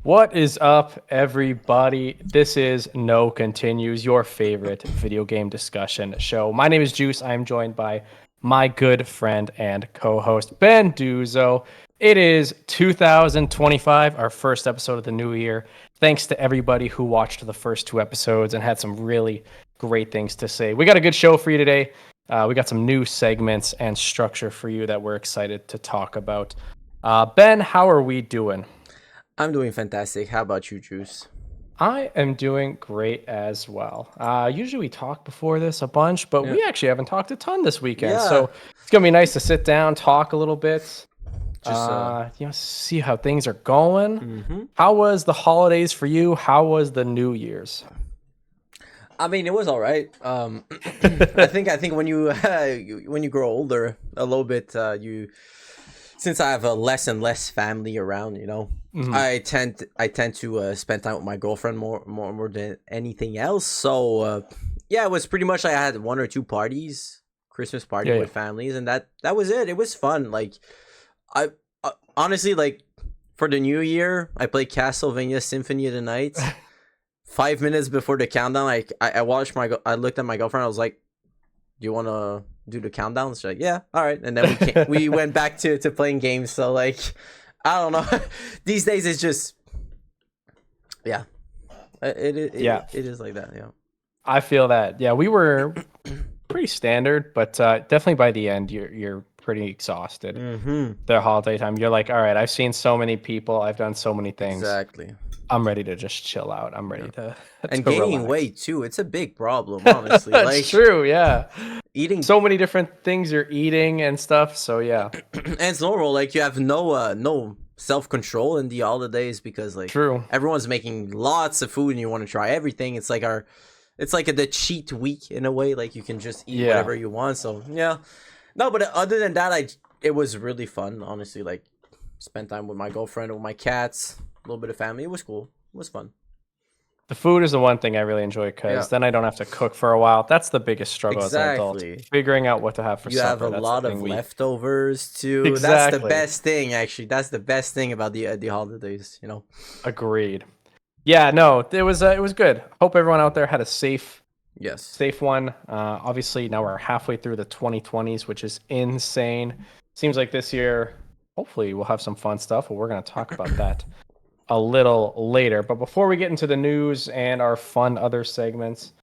What is up, everybody? This is No Continues, your favorite video game discussion show. My name is Juice. I am joined by my good friend and co-host, Benduzo. It is 2025, our first episode of the new year. Thanks to everybody who watched the first two episodes and had some really great things to say. We got a good show for you today. We got some new segments and structure for you that we're excited to talk about. Ben, how are we doing? I'm doing fantastic. How about you, Juice? I am doing great as well. Usually we talk before this a bunch, but Yeah. we actually haven't talked a ton this weekend. Yeah. So it's gonna be nice to sit down, talk a little bit, Just see how things are going. mhm. How was the holidays for you? How was the New Year's? I mean, it was all right. I think when you when you grow older a little bit, you since I have a less and less family around, Mhm. I tend to spend time with my girlfriend more than anything else. So yeah, it was pretty much like I had one or two parties, Christmas party Yeah, with families, and that was it. It was fun. Like I honestly like for the new year, I played Castlevania Symphony of the Night. 5 minutes before the countdown, I watched I looked at my girlfriend. I was like, "Do you want to do the countdown?" She's like, "Yeah, all right." And then we went back to playing games. So like, I don't know. These days it's just yeah, Yeah. it is like that. Yeah. I feel that. Yeah, we were pretty standard, but definitely by the end, you're pretty exhausted. Mm-hmm. The holiday time, you're like, all right, I've seen so many people, I've done so many things. Exactly. I'm ready to just chill out. I'm ready to And to gaining relax. weight too. It's a big problem, honestly. That's Like true, yeah. eating, So many different things you're eating and stuff. So yeah, and it's normal. Like you have no self control in the holidays because like true. everyone's making lots of food and you want to try everything. It's like the cheat week in a way. Like you can just eat Yeah. whatever you want. So yeah, no. But other than that, it was really fun. Honestly, like spent time with my girlfriend, with my cats, a little bit of family. It was cool. It was fun. The food is the one thing I really enjoy because Yeah. then I don't have to cook for a while. That's the biggest struggle as an adult. Exactly. Figuring out what to have for You have supper. a That's lot the of thing we leftovers too. That's the exactly best thing, actually. That's the best thing about the holidays. agreed. Yeah, no, it was good. Hope everyone out there had a Yes. safe one. Obviously, now we're halfway through the 2020s, which is insane. Seems like this year, hopefully, we'll have some fun stuff, but we're going to talk about that a little later. But before we get into the news and our fun other segments,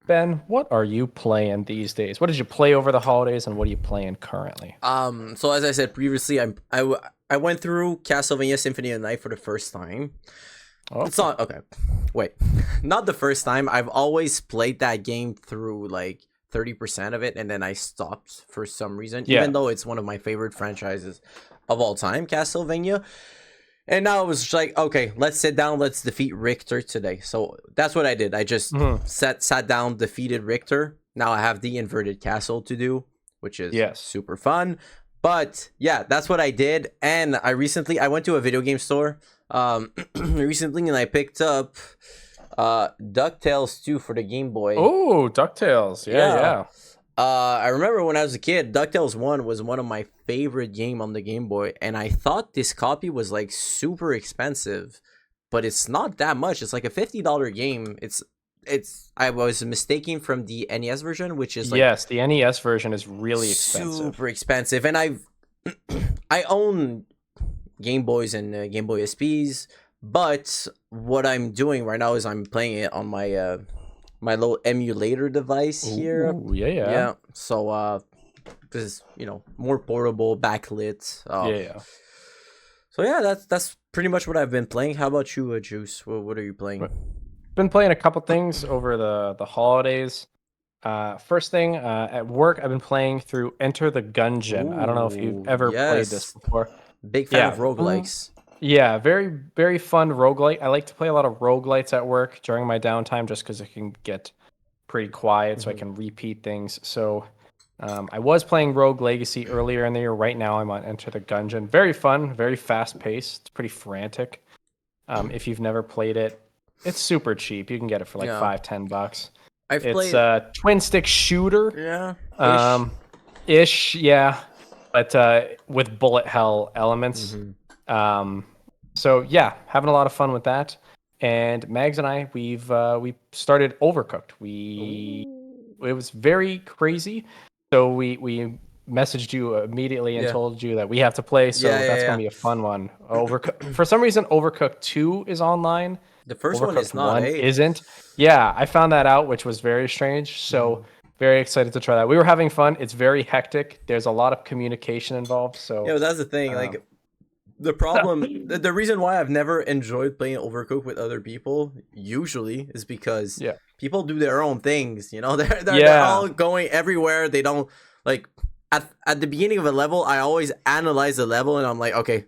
Ben, what are you playing these days? What did you play over the holidays, and what are you playing currently? So as I said previously, I went through Castlevania Symphony of the Night for the first time. Oh, It's not okay. Wait, not the first time. I've always played that game through like 30% of it, and then I stopped for some reason. Yeah. Even though it's one of my favorite franchises of all time, Castlevania. And now it was just like, okay, let's sit down, let's defeat Richter today. So that's what I did. I just sat down, defeated Richter. Now I have the inverted castle to do, which is Yes. super fun. But yeah, that's what I did. And I went to a video game store recently, and I picked up DuckTales 2 for the Game Boy. Oh, DuckTales. Yeah. I remember when I was a kid, DuckTales 1 was one of my favorite game on the Game Boy, and I thought this copy was like super expensive, but it's not that much. It's like a $50 game. I was mistaken from the NES version, which is like Yes, the NES version is really expensive. super expensive. And I own Game Boys and Game Boy SPs, but what I'm doing right now is I'm playing it on my my little emulator device here. Ooh, yeah. Yeah. So because more portable, backlit. Yeah. So yeah, that's pretty much what I've been playing. How about you, Juice? What are you playing? Been playing a couple things over the holidays. First thing, at work, I've been playing through Enter the Gungeon. I don't know if you've Ooh, ever played yes. this before. Big fan Yeah. of roguelikes. Yeah, very, very fun roguelite. I like to play a lot of roguelites at work during my downtime just because it can get pretty quiet, so I can repeat things. So I was playing Rogue Legacy earlier in the year. Right now, I'm on Enter the Gungeon. Very fun, very fast paced. It's pretty frantic. If you've never played it, it's super cheap. You can get it for like Yeah. $5-10. I've It's played. a twin stick shooter, Yeah. ish, yeah, but with bullet hell elements. Mhm. Um, So yeah, having a lot of fun with that. And Mags and I, we started Overcooked. It was very crazy. So we messaged you immediately and Yeah. told you that we have to play. Yeah, So yeah, that's gonna yeah. be a fun one. Overcooked for some reason, Overcooked 2 is online. The first one is Overcooked not, 1 eh? isn't. Yeah, I found that out, which was very strange. So very excited to try that. We were having fun. It's very hectic. There's a lot of communication involved. Yeah, So but that's the thing. Like the problem, the reason why I've never enjoyed playing Overcooked with other people usually is because yeah. people do their own things. You know, they're Yeah. all going everywhere. They don't like at the beginning of a level. I always analyze the level, and I'm like, okay,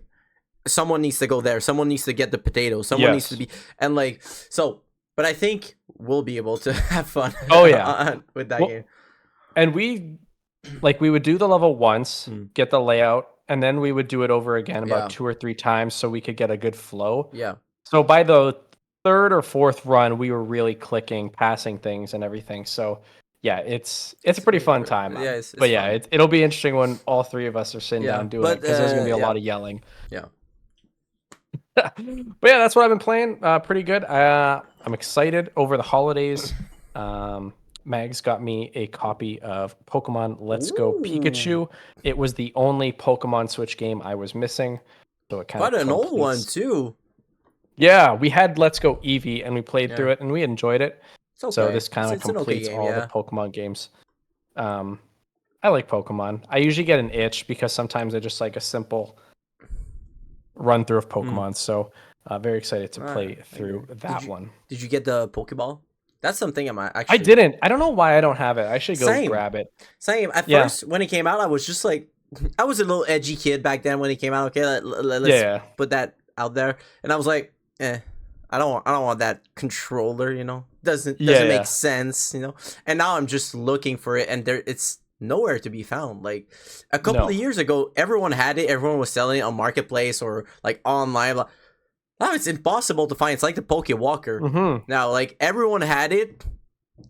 someone needs to go there. Someone needs to get the potato. Someone needs to be, and like so. But I think we'll be able to have fun. Oh yeah, with that game. And we would do the level once, get the layout, and then we would do it over again about 2 or 3 times so we could get a good flow. Yeah. So by the third or fourth run, we were really clicking, passing things, and everything. So yeah, it's a pretty fun time. Yeah, it's but yeah, fun. it'll be interesting when all 3 of us are sitting down doing it because there's gonna be a lot of yelling. Yeah. But yeah, that's what I've been playing. Pretty good. I'm excited over the holidays. Mags got me a copy of Pokemon Let's Go Pikachu. It was the only Pokemon Switch game I was missing, so it kind of quite an old one too. Yeah, we had Let's Go Eevee and we played through it and we enjoyed it. Okay. So this kind of completes all the Pokemon games. I like Pokemon. I usually get an itch because sometimes I just like a simple run through of Pokemon. So very excited to play through that one. Did you get the Pokeball? That's something I didn't. I don't know why I don't have it. I should go grab it. Same. At first, when it came out, I was just like, I was a little edgy kid back then when it came out. Okay, let's put that out there. And I was like, I don't want that controller. You know, doesn't make sense. You know. And now I'm just looking for it, and it's nowhere to be found. Like a couple of years ago, everyone had it. Everyone was selling it on Marketplace or like online. Now it's impossible to find. It's like the Pokewalker. Now, like everyone had it,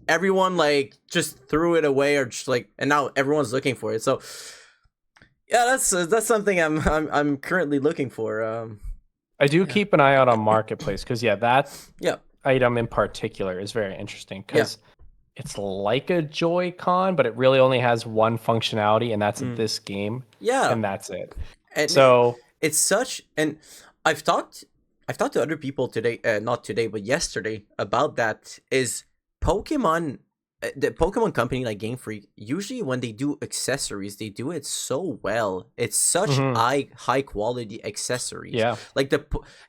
everyone like just threw it away or just like, and now everyone's looking for it. So, yeah, that's something I'm currently looking for. I do keep an eye out on Marketplace because that item in particular is very interesting because it's like a Joy-Con, but it really only has one functionality, and that's this game. Yeah, and that's it. And so it's such, and I've talked to other people today, not today, but yesterday, about that. Is Pokemon, the Pokemon company like Game Freak, usually when they do accessories, they do it so well. It's such high quality accessories. Yeah, like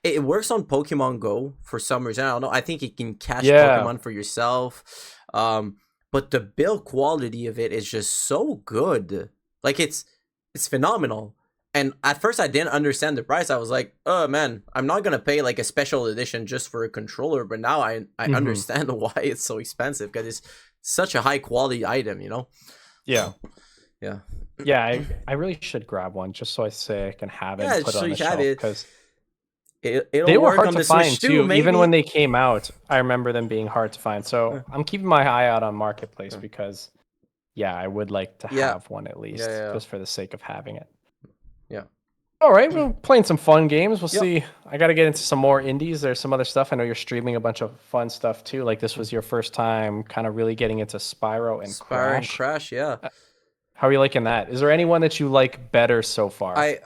it works on Pokemon Go for some reason. I don't know. I think it can catch Pokemon for yourself. But the build quality of it is just so good. Like it's phenomenal. And at first I didn't understand the price. I was like, oh man, I'm not going to pay like a special edition just for a controller. But now I understand why it's so expensive, because it's such a high quality item, you know? Yeah. Yeah. Yeah, I really should grab one just so I say I can have it and put it on the shelf. Because they were hard to find too. Maybe. Even when they came out, I remember them being hard to find. So I'm keeping my eye out on Marketplace because, I would like to have one at least just for the sake of having it. Yeah. All right, we're playing some fun games. We'll see. I got to get into some more indies. There's some other stuff. I know you're streaming a bunch of fun stuff too. Like this was your first time kind of really getting into Spyro and Crash. Yeah. How are you liking that? Is there anyone that you like better so far? I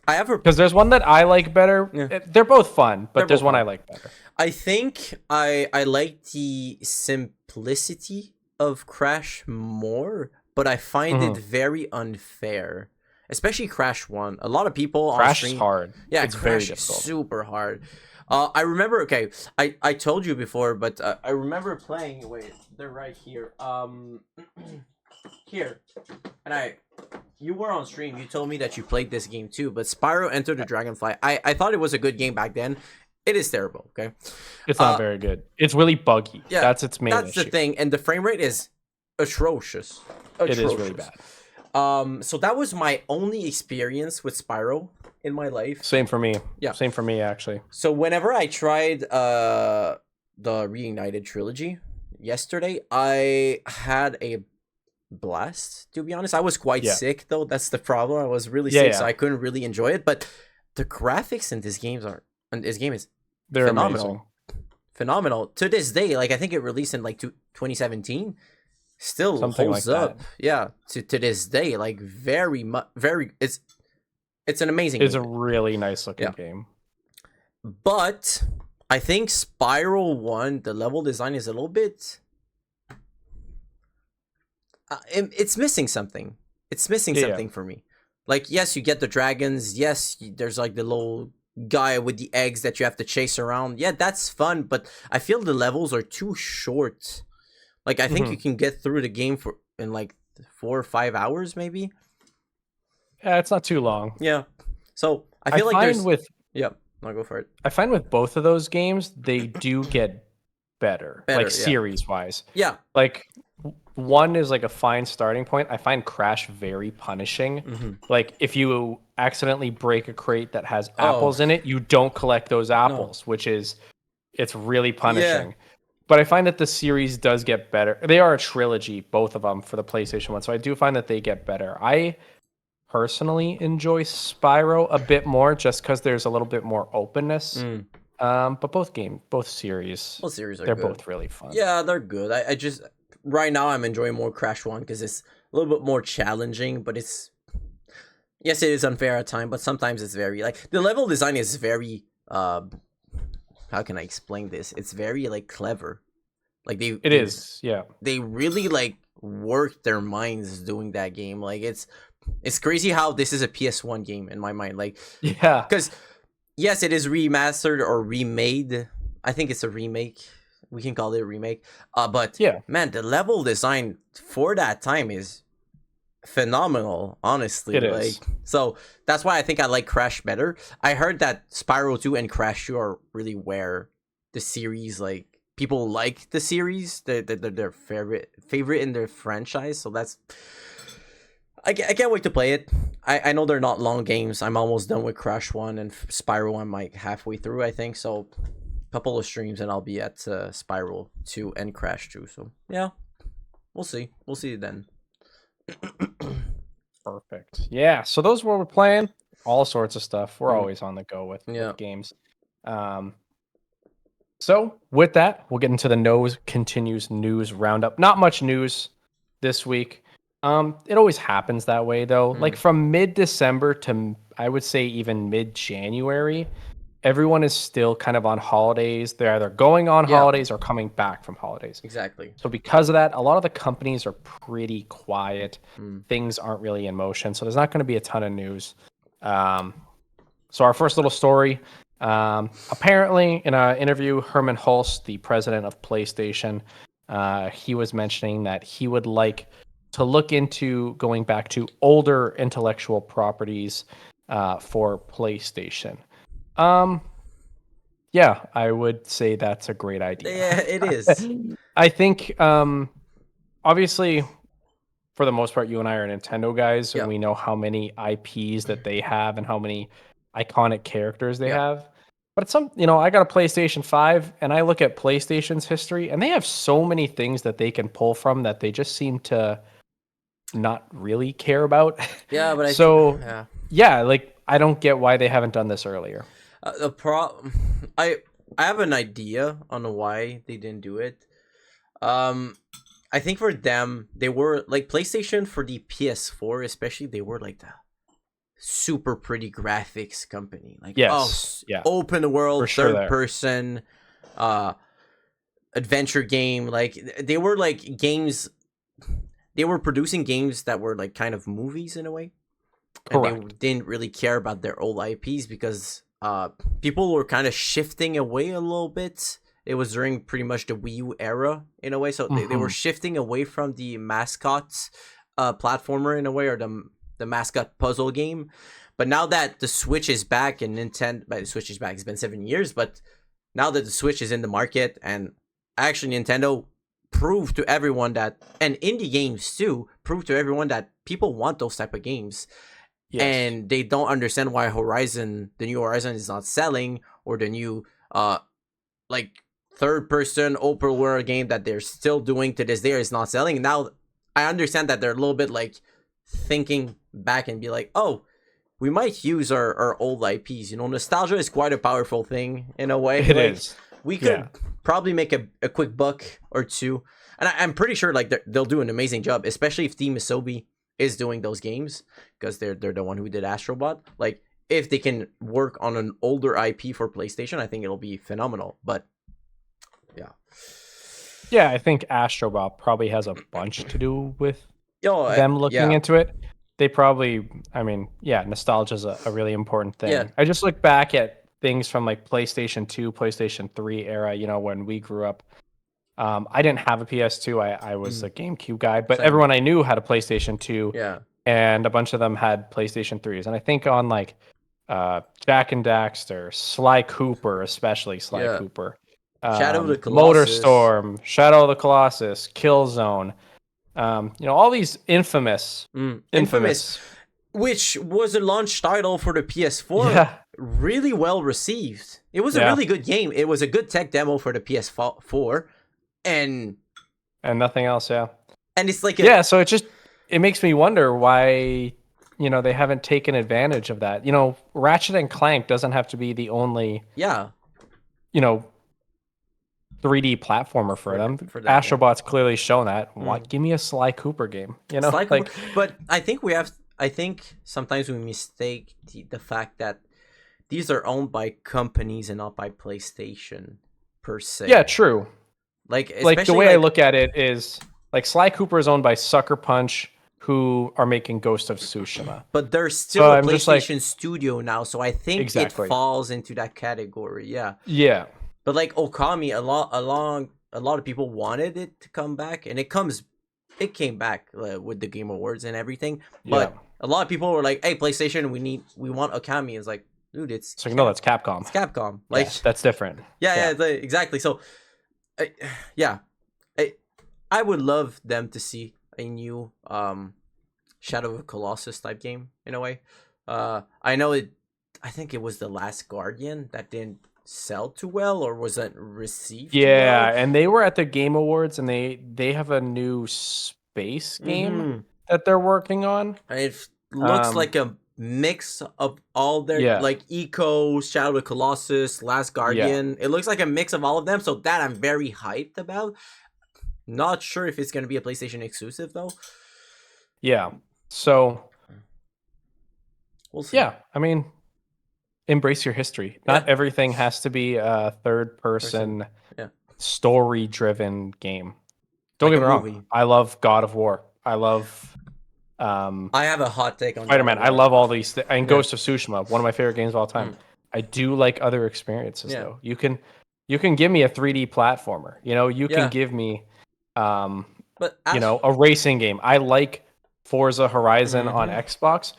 have because there's one that I like better. Yeah. They're both fun, but there's one I like better. I think I like the simplicity of Crash more, but I find it very unfair, especially Crash 1. A lot of people on Crash stream, is hard. Yeah, it's Crash very is difficult. super hard. I remember. Okay, I told you before, but I remember playing. Wait, they're right here. Here, and you were on stream. You told me that you played this game too. But Spyro Enter the Dragonfly. I thought it was a good game back then. It is terrible. Okay, it's not very good. It's really buggy. Yeah, that's its main issue. That's the thing, and the frame rate is atrocious. It is really bad. So that was my only experience with Spyro in my life. Same for me. Yeah, same for me actually. So whenever I tried the Reignited trilogy yesterday, I had a blast. To be honest, I was quite sick though. That's the problem. I was really sick, so I couldn't really enjoy it. But the graphics in this game is They're phenomenal. amazing. Phenomenal to this day. Like I think it released in like 2017, still Something holds like up. that. Yeah, to this day, like very much, very. It's an amazing It's a game. really nice looking Yeah. game. But I think Spiral 1, the level design is a little bit. It's missing something. It's missing Yeah. something for me. Like, yes, you get the dragons. Yes, there's like the little guy with the eggs that you have to chase around. Yeah, that's fun, but I feel the levels are too short. Like, I think you can get through the game in like 4 or 5 hours, maybe. Yeah, it's not too long. Yeah. So I feel like there's. Yeah, I'll go for it. I find with both of those games, they do get better like yeah. series wise. Yeah. Like one is like a fine starting point. I find Crash very punishing. Like if you accidentally break a crate that has apples in it, you don't collect those apples, which is it's really punishing. But I find that the series does get better. They are a trilogy, both of them for the PlayStation 1. So I do find that they get better. I personally enjoy Spyro a bit more just because there's a little bit more openness. But both series, are they're good. both really fun. Yeah, they're good. I just right now I'm enjoying more Crash 1 because it's a little bit more challenging, but it's yes, it is unfair at times, but sometimes it's very like the level design is very how can I explain this? It's very like clever. Like they really like work their minds doing that game. Like it's crazy how this is a PS1 game in my mind. Like because yes, it is remastered or remade. I think it's a remake. We can call it a remake. But man, the level design for that time is phenomenal, honestly. It is. So that's why I think I like Crash better. I heard that Spyro 2 and Crash 2 are really where the series, like, people like the series. They're their favorite in their franchise. So that's... I can't wait to play it. I know they're not long games. I'm almost done with Crash 1 and Spyro. I'm like halfway through, I think. So a couple of streams and I'll be at Spyro 2 and Crash 2. So yeah, we'll see. We'll see then. Perfect. Yeah, so those were we're playing. All sorts of stuff. We're always on the go with games. So with that, we'll get into the Nose Continues news roundup. Not much news this week. It always happens that way though. Like from mid-December to I would say even mid-January, everyone is still kind of on holidays. They're either going on holidays or coming back from holidays. Exactly. So because of that, a lot of the companies are pretty quiet. Things aren't really in motion. So there's not going to be a ton of news. So our first little story, apparently in an interview, Herman Hulst, the president of PlayStation, he was mentioning that he would like to look into going back to older intellectual properties for PlayStation. Yeah, I would say that's a great idea. Yeah, it is. I think, obviously, for the most part, you and I are Nintendo guys, and we know how many IPs that they have and how many iconic characters they have. But it's I got a PlayStation 5, and I look at PlayStation's history, and they have so many things that they can pull from that they just seem to not really care about. Yeah, but like I don't get why they haven't done this earlier. The problem, I have an idea on why they didn't do it. I think for them, they were like PlayStation for the PS4, especially. They were like the super pretty graphics company, like open world, third person, adventure game. Like they were like games. They were producing games that were like kind of movies in a way. Correct. And they didn't really care about their old IPs because people were kind of shifting away a little bit. It was during pretty much the Wii U era in a way. So they were shifting away from the mascot platformer in a way, or the mascot puzzle game. But now that the Switch is back and the Switch is back, it's been 7 years. But now that the Switch is in the market and actually Nintendo proved to everyone that, and indie games too, proved to everyone that people want those type of games. Yes. And they don't understand why the new Horizon is not selling, or the new like third person open world game that they're still doing to this day is not selling. Now I understand that they're a little bit like thinking back and be like, oh, we might use our old IPs. You know, nostalgia is quite a powerful thing in a way. It is. We could probably make a quick buck or two, and I'm pretty sure like they'll do an amazing job, especially if Team Asobi is doing those games, because they're the one who did Astrobot. Like, if they can work on an older IP for PlayStation, I think it'll be phenomenal. But yeah, I think Astrobot probably has a bunch to do with them looking yeah. into it. They probably, I mean, yeah, nostalgia is a really important thing. Yeah. I just look back at things from like PlayStation 2, PlayStation 3 era, you know, when we grew up. I didn't have a PS2. I was a GameCube guy, but Same. everyone I knew had a PlayStation 2. Yeah. And a bunch of them had PlayStation 3s. And I think on like Jack and Daxter, Sly Cooper, especially Sly Cooper, Shadow of the Colossus, Motorstorm, Shadow of the Colossus, Killzone, you know, all these infamous, which was a launch title for the PS4. Yeah. Really well received. It was a really good game. It was a good tech demo for the PS4, and nothing else. Yeah. And it's like so it makes me wonder why, you know, they haven't taken advantage of that. You know, Ratchet and Clank doesn't have to be the only, you know, 3D platformer for them. Astrobot's clearly shown that. Give me a Sly Cooper game, you know? But I think sometimes we mistake the fact that these are owned by companies and not by PlayStation per se. Yeah, true. Like the way I look at it is like Sly Cooper is owned by Sucker Punch, who are making Ghost of Tsushima. But there's still a PlayStation studio now, so I think it falls into that category. Yeah. Yeah. But like Okami, a lot of people wanted it to come back, and it came back with the Game Awards and everything. But a lot of people were like, "Hey, PlayStation, we want Okami." It's like, dude, it's like, no, that's Capcom. It's Capcom. Like that's different. Yeah, exactly. So, I would love them to see a new Shadow of the Colossus type game in a way. I know it. I think it was The Last Guardian that didn't sell too well, or wasn't received too well. And they were at the Game Awards, and they have a new space game that they're working on. It looks like a mix of all their like Eco, Shadow of the Colossus, Last Guardian. It looks like a mix of all of them, so that I'm very hyped about. Not sure if it's going to be a PlayStation exclusive though. Yeah. So we'll see. Yeah, I mean, embrace your history. Not everything has to be a third person story driven game. Don't get me wrong. I love God of War. I love I have a hot take on Spider-Man. I love all these and Ghost of Tsushima, one of my favorite games of all time. I do like other experiences though. You can give me a 3D platformer. You know, you can give me you know, a racing game. I like Forza Horizon on Xbox.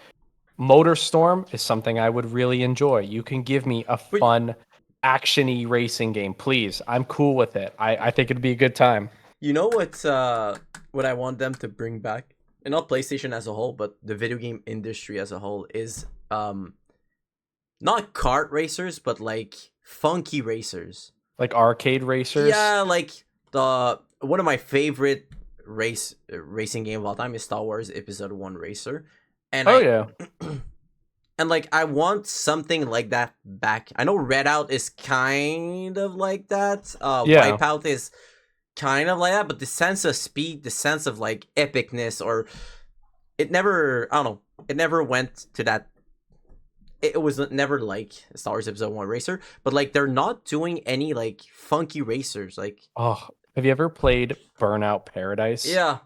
Motorstorm is something I would really enjoy. You can give me a fun, action-y racing game, please. I'm cool with it. I think it'd be a good time. You know what I want them to bring back, and not PlayStation as a whole, but the video game industry as a whole, is not kart racers, but like funky racers, like arcade racers. Yeah, like one of my favorite racing game of all time is Star Wars Episode 1 Racer. And and like I want something like that back. I know Redout is kind of like that. Wipeout is kind of like that, but the sense of speed, the sense of like epicness, or it never went to that. It was never like Star Wars Episode 1 Racer, but like they're not doing any like funky racers. Like, have you ever played Burnout Paradise? Yeah.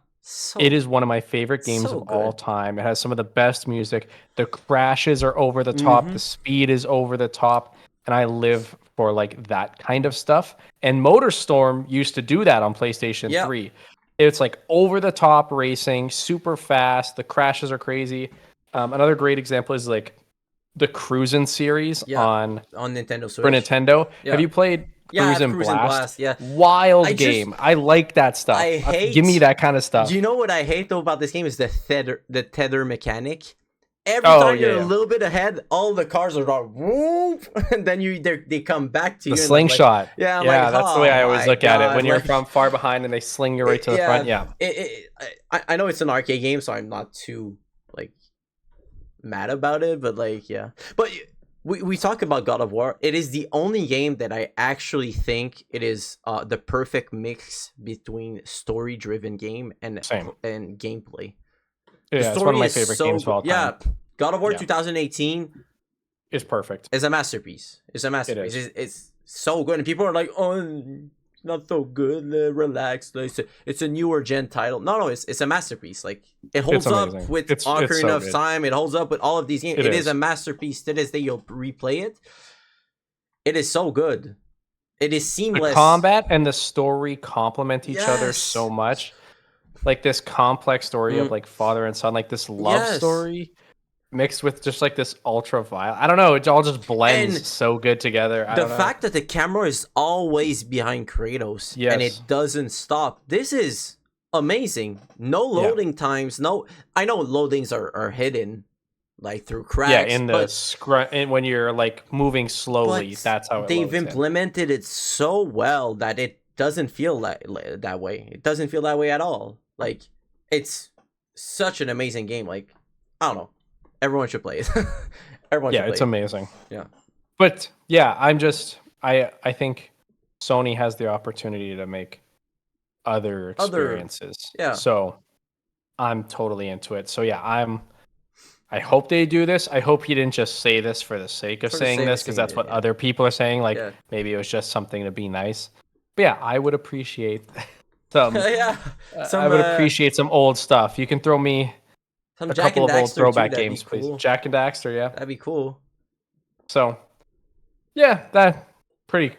It is one of my favorite games of all time. It has some of the best music. The crashes are over the top. The speed is over the top. And I live for like that kind of stuff. And Motorstorm used to do that on PlayStation 3. It's like over the top racing, super fast. The crashes are crazy. Another great example is like the Cruisin' series on Nintendo Switch. For Nintendo. Have you played Cruisin' Blast? Wild game. I like that stuff. Give me that kind of stuff. Do you know what I hate though about this game is the tether mechanic. Every time you're a little bit ahead, all the cars are like whoop, and then they come back to you. The slingshot. Like, that's the way I always look at it. When you're from far behind and they sling you right to the front. Yeah. I know it's an arcade game, so I'm not too like mad about it, but like, yeah. But we talk about God of War. It is the only game that I actually think it is the perfect mix between story-driven game and Same. and gameplay. Yeah, The it's one story of my is favorite so games of good. all time. Yeah, God of War Yeah. 2018 It's perfect. is a masterpiece. It's a masterpiece. is. It's so good, and people are like, "Oh, not so good. Relax. It's a newer gen title." No, it's a masterpiece. Like it holds up amazing. with It's Ocarina so of good. Time. It holds up with all of these games. It is a masterpiece. To this day, you'll replay it. It is so good. It is seamless. The combat and the story complement each other Yes. so much. Like this complex story of like father and son, like this love story mixed with just like this ultra violent. I don't know. It all just blends And so good together. the fact that the camera is always behind Kratos and it doesn't stop. This is amazing. No loading times. No, I know loadings are hidden, like through cracks. Yeah, in the when you're like moving slowly, that's how they've implemented it so well that it doesn't feel that way. It doesn't feel that way at all. Like it's such an amazing game. Like I don't know, everyone should play it. Everyone should play it's it. amazing. Yeah, but yeah, I think Sony has the opportunity to make other experiences. Yeah. So I'm totally into it. So yeah, I hope they do this. I hope he didn't just say this for the sake of saying this, because that's what other people are saying. Like maybe it was just something to be nice. But yeah, I would appreciate some. I would appreciate some old stuff. You can throw me a couple of old throwback games, please. Jack and Daxter, yeah, that'd be cool. So yeah, that pretty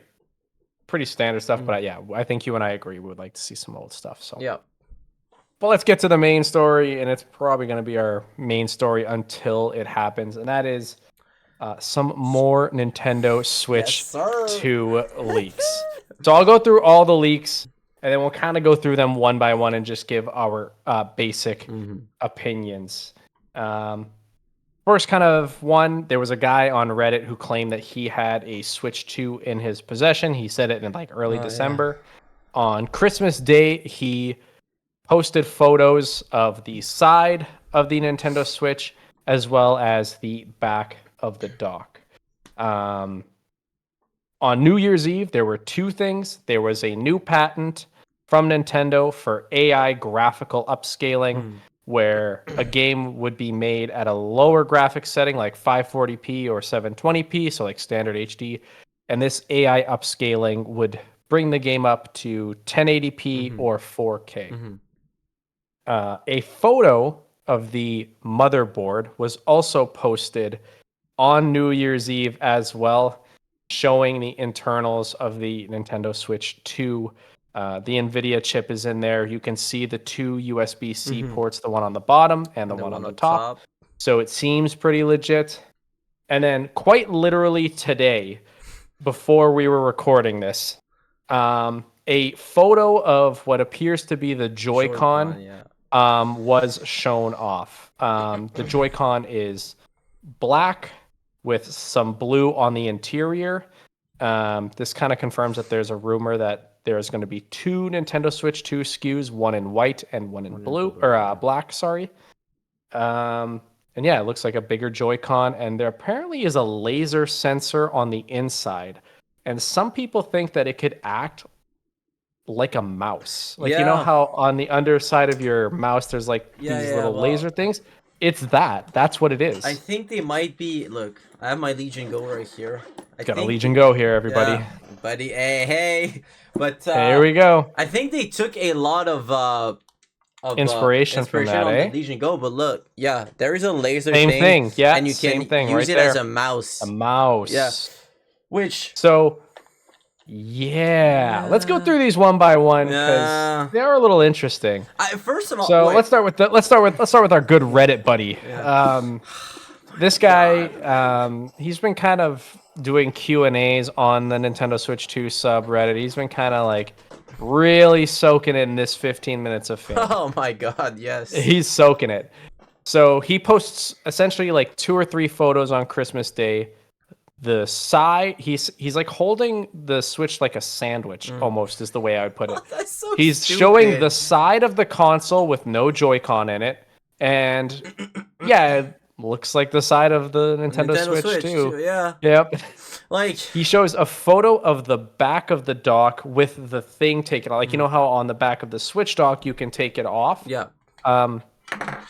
standard stuff. But yeah, I think you and I agree. We would like to see some old stuff. So yeah. But let's get to the main story, and it's probably going to be our main story until it happens, and that is some more Nintendo Switch 2 leaks. So I'll go through all the leaks, and then we'll kind of go through them one by one and just give our basic opinions. First kind of one, there was a guy on Reddit who claimed that he had a Switch 2 in his possession. He said it in like early December. Yeah. On Christmas Day, he posted photos of the side of the Nintendo Switch as well as the back of the dock. On New Year's Eve, there were two things. There was a new patent from Nintendo for AI graphical upscaling, where a game would be made at a lower graphics setting, like 540p or 720p, so like standard HD. And this AI upscaling would bring the game up to 1080p or 4K. A photo of the motherboard was also posted on New Year's Eve as well, showing the internals of the Nintendo Switch 2. The NVIDIA chip is in there. You can see the two USB-C ports, the one on the bottom and the one on the top. So it seems pretty legit. And then quite literally today, before we were recording this, a photo of what appears to be the Joy-Con was shown off. The Joy-Con is black with some blue on the interior. This kind of confirms that there's a rumor that there's going to be two Nintendo Switch 2 SKUs, one in white and one in blue, or black, sorry. And yeah, it looks like a bigger Joy-Con, and there apparently is a laser sensor on the inside. And some people think that it could act like a mouse. Like, you know how on the underside of your mouse there's like these little laser things? It's that. That's what it is. I think they might be. Look, I have my Legion Go right here. Got a Legion Go here, everybody. Yeah, buddy. Hey. But here we go. I think they took a lot of inspiration from that, on the Legion Go. But look, there is a laser thing. Yeah, and you can use it as a mouse. A mouse. Yeah. Which let's go through these one by one because they are a little interesting. First of all, so let's start with our good Reddit buddy. This guy, he's been kind of doing Q&As on the Nintendo Switch 2 subreddit. He's been kind of like really soaking in this 15 minutes of fame. Oh my god, yes. He's soaking it. So he posts essentially like 2 or 3 photos on Christmas Day. The side, he's like holding the Switch like a sandwich, almost is the way I would put it. That's so he's stupid. Showing the side of the console with no Joy-Con in it, and looks like the side of the Nintendo, Switch too. Yeah. Yep. Like He shows a photo of the back of the dock with the thing taken off. Like, you know how on the back of the Switch dock you can take it off? yeah.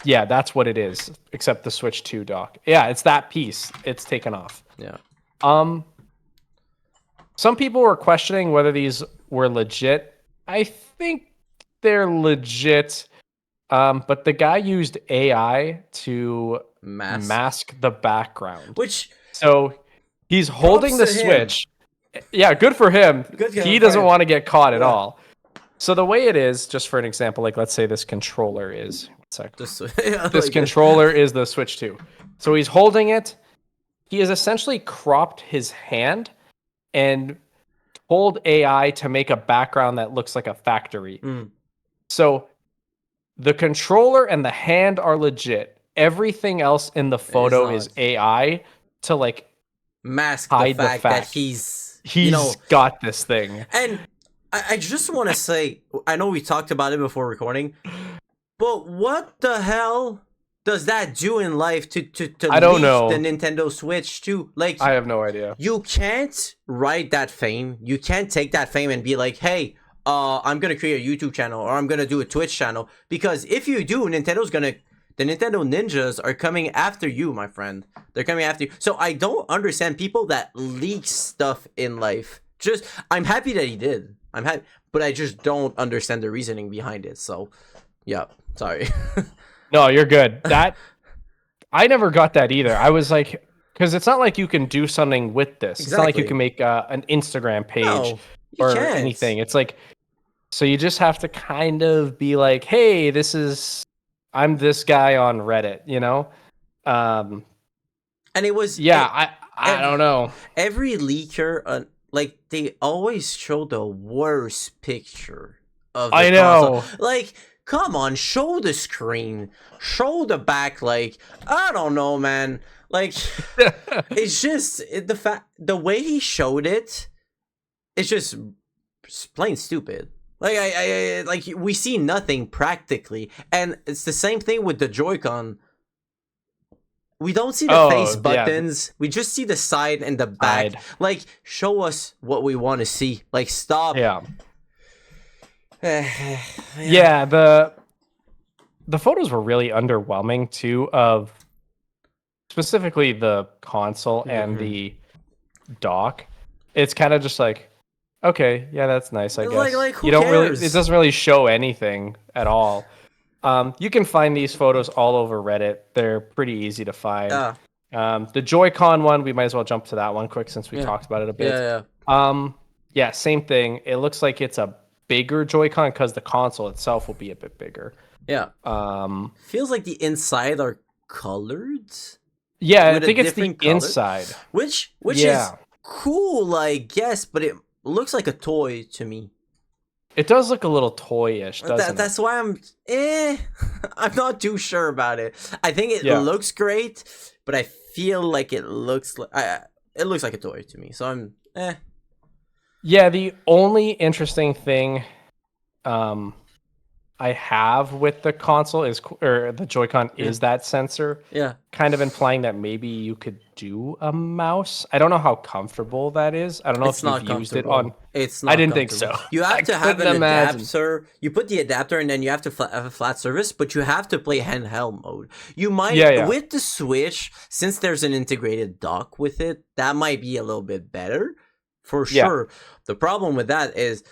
Yeah, that's what it is, except the Switch 2 dock. Yeah, it's that piece. It's taken off. Yeah. Some people were questioning whether these were legit. I think they're legit. But the guy used AI to mask the background. Which So he's holding the to him. Switch. Yeah, good for him. Good He for doesn't him. want to get caught at Yeah. all. So the way it is, just for an example, like let's say this controller is. One sec. This controller is the Switch 2. So he's holding it. He has essentially cropped his hand and told AI to make a background that looks like a factory. So the controller and the hand are legit. Everything else in the photo is AI to like mask hide the fact that he's got this thing. And I just want to say, I know we talked about it before recording, but what the hell does that do in life to I don't know. the Nintendo Switch too? Like, I have no idea. You can't write that fame. You can't take that fame and be like, hey, I'm gonna create a YouTube channel or I'm gonna do a Twitch channel, because if you do, the Nintendo ninjas are coming after you, my friend. They're coming after you. So I don't understand people that leak stuff in life. I'm happy that he did. I'm happy, but I just don't understand the reasoning behind it. So, yeah, sorry. No, you're good. That I never got that either. I was like, because it's not like you can do something with this. It's not like you can make an Instagram page or anything. It's like, so you just have to kind of be like, hey, I'm this guy on Reddit, you know? And it was I don't know. Every leaker, like they always show the worst picture of the console. Like, come on, show the screen, show the back. Like, I don't know, man. Like, it's just the way he showed it. It's just plain stupid. Like I like we see nothing practically, and it's the same thing with the Joy-Con. We don't see the face buttons. Yeah. We just see the side and the back. Like, show us what we want to see. Like, stop. Yeah. Yeah. The photos were really underwhelming too, of specifically the console and the dock. It's kind of just like, okay, yeah, that's nice, I guess. Like who cares? It doesn't really show anything at all. You can find these photos all over Reddit. They're pretty easy to find. The Joy-Con one, we might as well jump to that one quick since we talked about it a bit. Yeah, same thing. It looks like it's a bigger Joy-Con because the console itself will be a bit bigger. Yeah. Feels like the inside are colored. Yeah, I think it's the inside. Which is cool, I guess, but it looks like a toy to me. It does look a little toy-ish, doesn't it? That's why I'm not too sure about it. I think it looks great, but I feel like it looks like a toy to me. So I'm Yeah, the only interesting thing I have with the console or the Joy-Con is that sensor. Yeah. Kind of implying that maybe you could do a mouse. I don't know how comfortable that is. I don't know if you've used it on. It's not. I didn't think so. You have to have an adapter. You put the adapter and then you have to have a flat surface, but you have to play handheld mode. You might with the Switch, since there's an integrated dock with it, that might be a little bit better for sure. The problem with that is,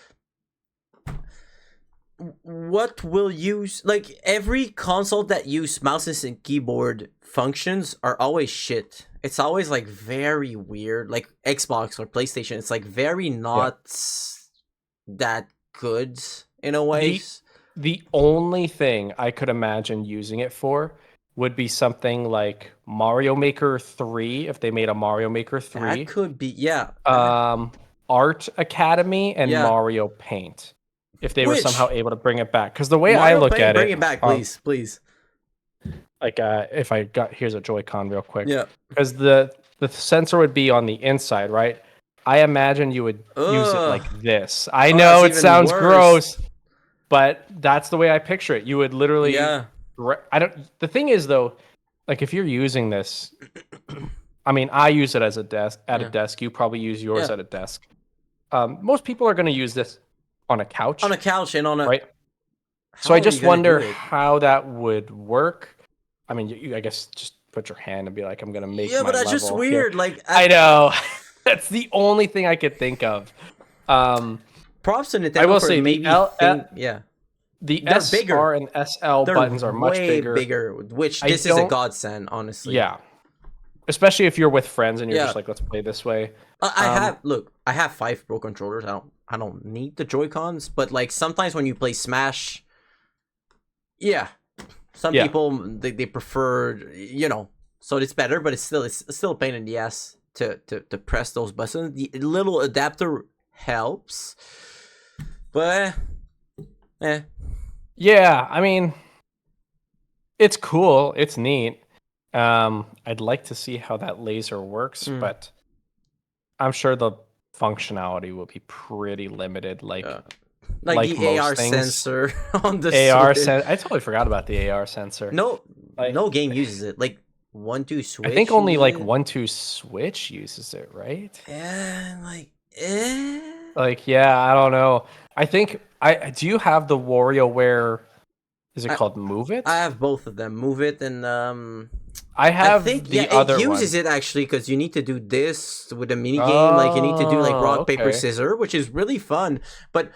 what will use, like, every console that use mouses and keyboard functions are always shit. It's always like very weird, like Xbox or PlayStation. It's like very not that good in a way. The only thing I could imagine using it for would be something like Mario Maker 3, if they made a Mario Maker 3. That could be, Art Academy and Mario Paint. If they were somehow able to bring it back. Because the way I look at it... Bring it back, please. Like, if I got... Here's a Joy-Con real quick. Yeah. Because the sensor would be on the inside, right? I imagine you would use it like this. I know it sounds gross, but that's the way I picture it. You would literally... The thing is, though, like if you're using this, I mean, I use it as a desk at a Yeah. desk. You probably use yours Yeah. at a desk. Most people are going to use this on a couch, On a couch and on a. right? So How I are you just gonna do wonder it? how that would work. I mean, I guess just put your hand and be like, I'm going to make Yeah, my but that's just level here. weird. Like, I know. That's the only thing I could think of. props to I Nintendo will for say maybe yeah. the They're SR bigger. and SL They're buttons are much way bigger. bigger. Which I this is a don't, godsend, honestly. yeah, especially if you're with friends and you're Yeah. just like, let's play this way. I have look. I have 5 Pro controllers. I don't need the Joy Cons, but like sometimes when you play Smash, yeah, some Yeah. people they prefer, you know, so it's better, but it's still a pain in the ass to press those buttons. The little adapter helps, but Yeah, I mean, it's cool. It's neat. I'd like to see how that laser works, but I'm sure the functionality will be pretty limited. Like like the most AR things, sensor on the AR Switch. I totally forgot about the AR sensor. No, Like, no game uses it. Like 1-2 Switch. I think only like uses it. 1-2 Switch uses it, right? Yeah, like Like, yeah, I don't know. I think I do you have the WarioWare? Is it called Move It? I have both of them. Move it and I I have think the yeah, it other uses one. it actually because you need to do this with a mini game. Like you need to do like Oh, rock paper okay. scissors, which is really fun. But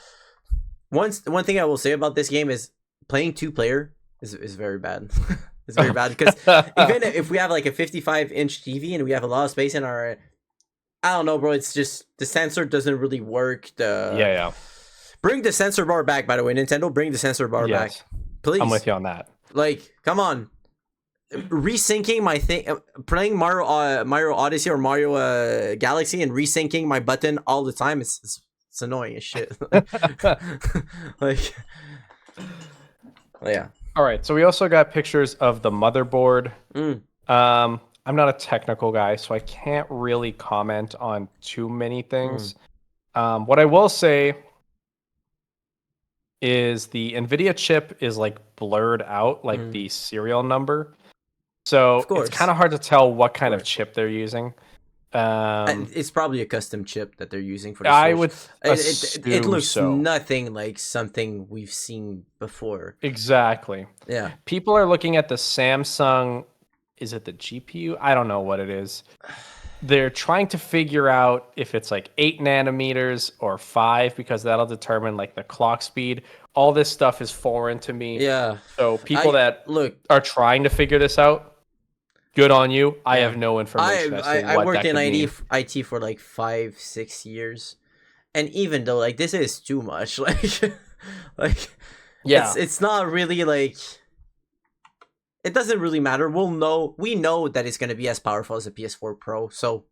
one thing I will say about this game is playing 2-player is very bad. It's very bad because even if we have like a 55-inch TV and we have a lot of space in our, I don't know, bro. It's just the sensor doesn't really work. Yeah. Bring the sensor bar back, by the way, Nintendo. Bring the sensor bar back, Yes. please. I'm with you on that. Like, come on. Resyncing my thing, playing Mario Odyssey or Mario Galaxy and resyncing my button all the time. It's annoying as shit. Like, yeah. All right, so we also got pictures of the motherboard. Mm. I'm not a technical guy, so I can't really comment on too many things. What I will say is the NVIDIA chip is like blurred out, like the serial number. So it's kind of hard to tell what kind of chip they're using. It's probably a custom chip that they're using for the I Switch. would It looks so. nothing like something we've seen before. Exactly. Yeah. People are looking at the Samsung. Is it the GPU? I don't know what it is. They're trying to figure out if it's like 8 nanometers or 5 because that'll determine like the clock speed. All this stuff is foreign to me. Yeah. So people that are trying to figure this out, good on you. I have no information as to what I worked that in could mean. IT for like 5-6 years, and even though like this is too much, like Yeah, it's not really like, it doesn't really matter. We know that it's gonna be as powerful as a PS4 Pro. So,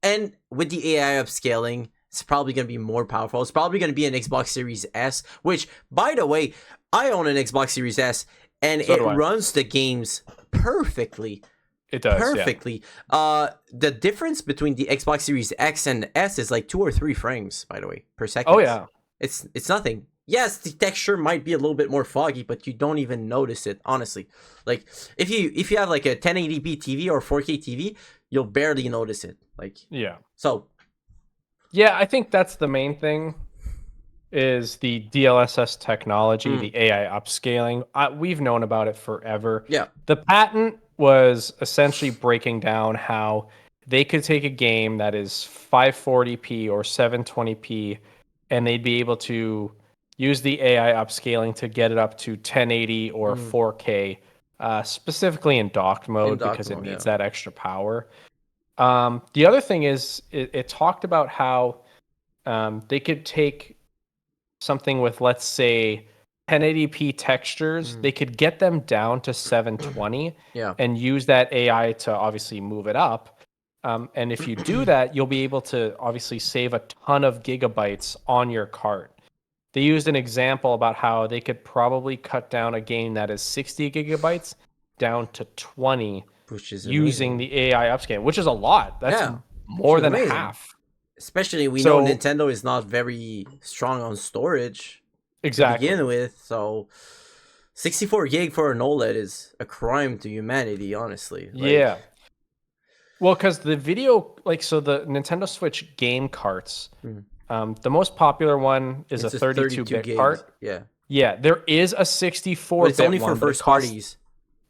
and with the AI upscaling, it's probably gonna be more powerful. It's probably gonna be an Xbox Series S, which, by the way, I own an Xbox Series S, and it runs the games perfectly. It does perfectly. Yeah. The difference between the Xbox Series X and S is like 2 or 3 frames, by the way, per second. Oh yeah, it's nothing. Yes, the texture might be a little bit more foggy, but you don't even notice it, honestly. Like if you have like a 1080p TV or 4K TV, you'll barely notice it. Like, yeah. So yeah, I think that's the main thing is the DLSS technology, the AI upscaling. We've known about it forever. Yeah. The patent was essentially breaking down how they could take a game that is 540p or 720p and they'd be able to use the AI upscaling to get it up to 1080 or 4K, specifically in docked mode because it needs that extra power. The other thing is it talked about how they could take something with, let's say, 1080p textures, they could get them down to 720 and use that AI to obviously move it up. And if you do that, you'll be able to obviously save a ton of gigabytes on your cart. They used an example about how they could probably cut down a game that is 60 gigabytes down to 20 using the AI upscaling, which is a lot. That's more than half. Especially we know Nintendo is not very strong on storage to begin with, so 64 gig for an OLED is a crime to humanity, honestly. Yeah. Well, because the video, like, so the Nintendo Switch game carts, the most popular one is it's a a 32 32-bit gigs. cart. Yeah. Yeah, there is a But 64-bit it's only one, for but it first costs, parties.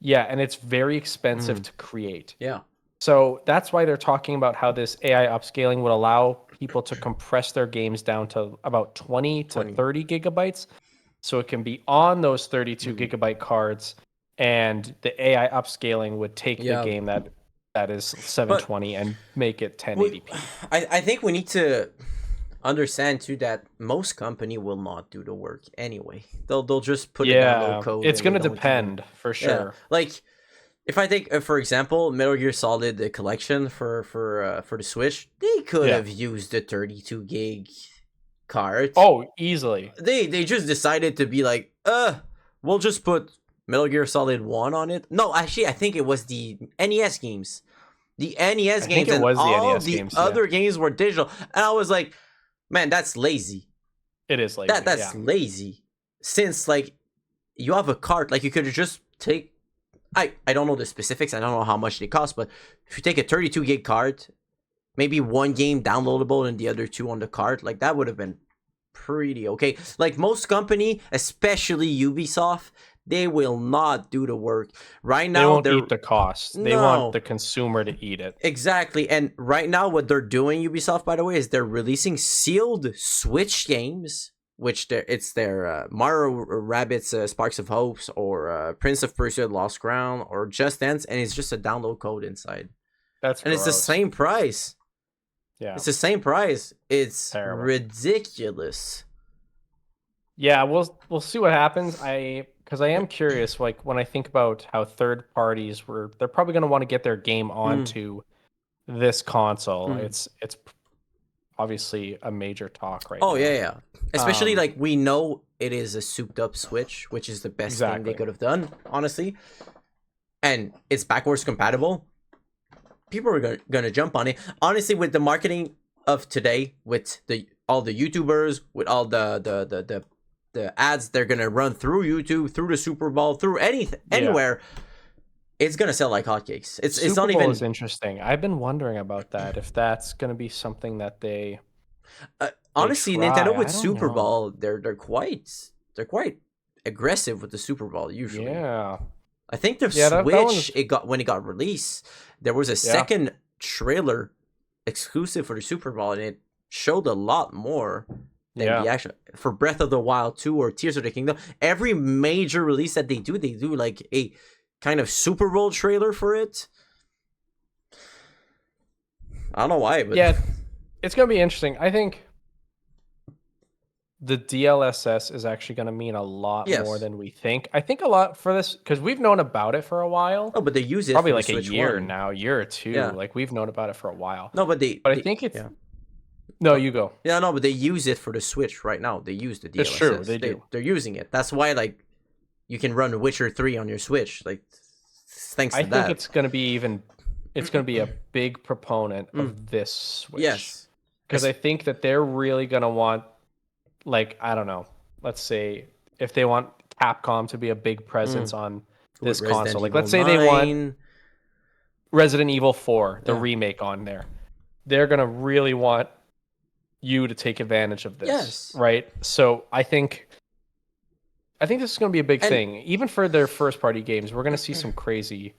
yeah, and it's very expensive to create. Yeah. So that's why they're talking about how this AI upscaling would allow people to compress their games down to about 20 to 20. 30 gigabytes. So it can be on those 32 gigabyte cards, and the AI upscaling would take the Yeah. game that is 720 and make it 1080p. I think we need to understand too that most company will not do the work anyway. They'll just put it down low Yeah, code. it's And gonna they don't even, depend for yeah. sure. Like if I take for example Metal Gear Solid the collection for the Switch, they could Yeah. have used the 32 gig card. Oh, easily. They just decided to be like, we'll just put Metal Gear Solid 1 on it. No, actually I think it was the NES games. The NES I think games it and was the all NES the games, yeah. other games were digital. And I was like, man, that's lazy. It is lazy. That's lazy. Since like you have a cart, like you could just take I don't know the specifics, I don't know how much they cost, but if you take a 32 gig card, maybe one game downloadable and the other two on the cart, like that would have been pretty okay. Like most company, especially Ubisoft, they will not do the work. Right now They won't they're eat the cost. They want the consumer to eat it. Exactly. And right now what they're doing, Ubisoft, by the way, is they're releasing sealed Switch games, which it's their Mario Rabbids Sparks of Hopes or Prince of Persia Lost Crown or Just Dance, and it's just a download code inside. That's and gross. It's the same price. Yeah. It's the same price. It's terrible. Ridiculous. Yeah, we'll see what happens. Because I am curious, like when I think about how third parties they're probably going to want to get their game onto this console. It's obviously a major talk right now. Oh yeah. Especially like we know it is a souped up Switch, which is the best thing they could have done, honestly. And it's backwards compatible. People are gonna jump on it. Honestly, with the marketing of today, with all the YouTubers, with all the ads they're gonna run through YouTube, through the Super Bowl, through anywhere, it's gonna sell like hotcakes. It's not even. Is interesting. I've been wondering about that. If that's gonna be something that they. Honestly, Nintendo with Super Bowl, they're quite aggressive with the Super Bowl usually. Yeah. I think the Switch when it got released, there was a second trailer exclusive for the Super Bowl, and it showed a lot more than the actual for Breath of the Wild 2 or Tears of the Kingdom. Every major release that they do like a kind of Super Bowl trailer for it. I don't know why, but yeah, it's gonna be interesting. I think the DLSS is actually going to mean a lot more than we think. I think a lot for this because we've known about it for a while. Oh, but they use it probably for like Switch a year 1. now, year or two. Yeah. Like we've known about it for a while. No, but I think it's no. You go. Yeah, no, but they use it for the Switch right now. They use the DLSS. It's true. They do. They're using it. That's why like you can run Witcher 3 on your Switch. Like thanks to that. I think it's going to be It's going to be a big proponent of this Switch. Yes. Because I think that they're really going to want, like, I don't know, let's say if they want Capcom to be a big presence on this console. Like, let's say they want Resident Evil 4, the remake on there. They're going to really want you to take advantage of this, right? So I think this is going to be a big thing. Even for their first-party games, we're going to see some crazy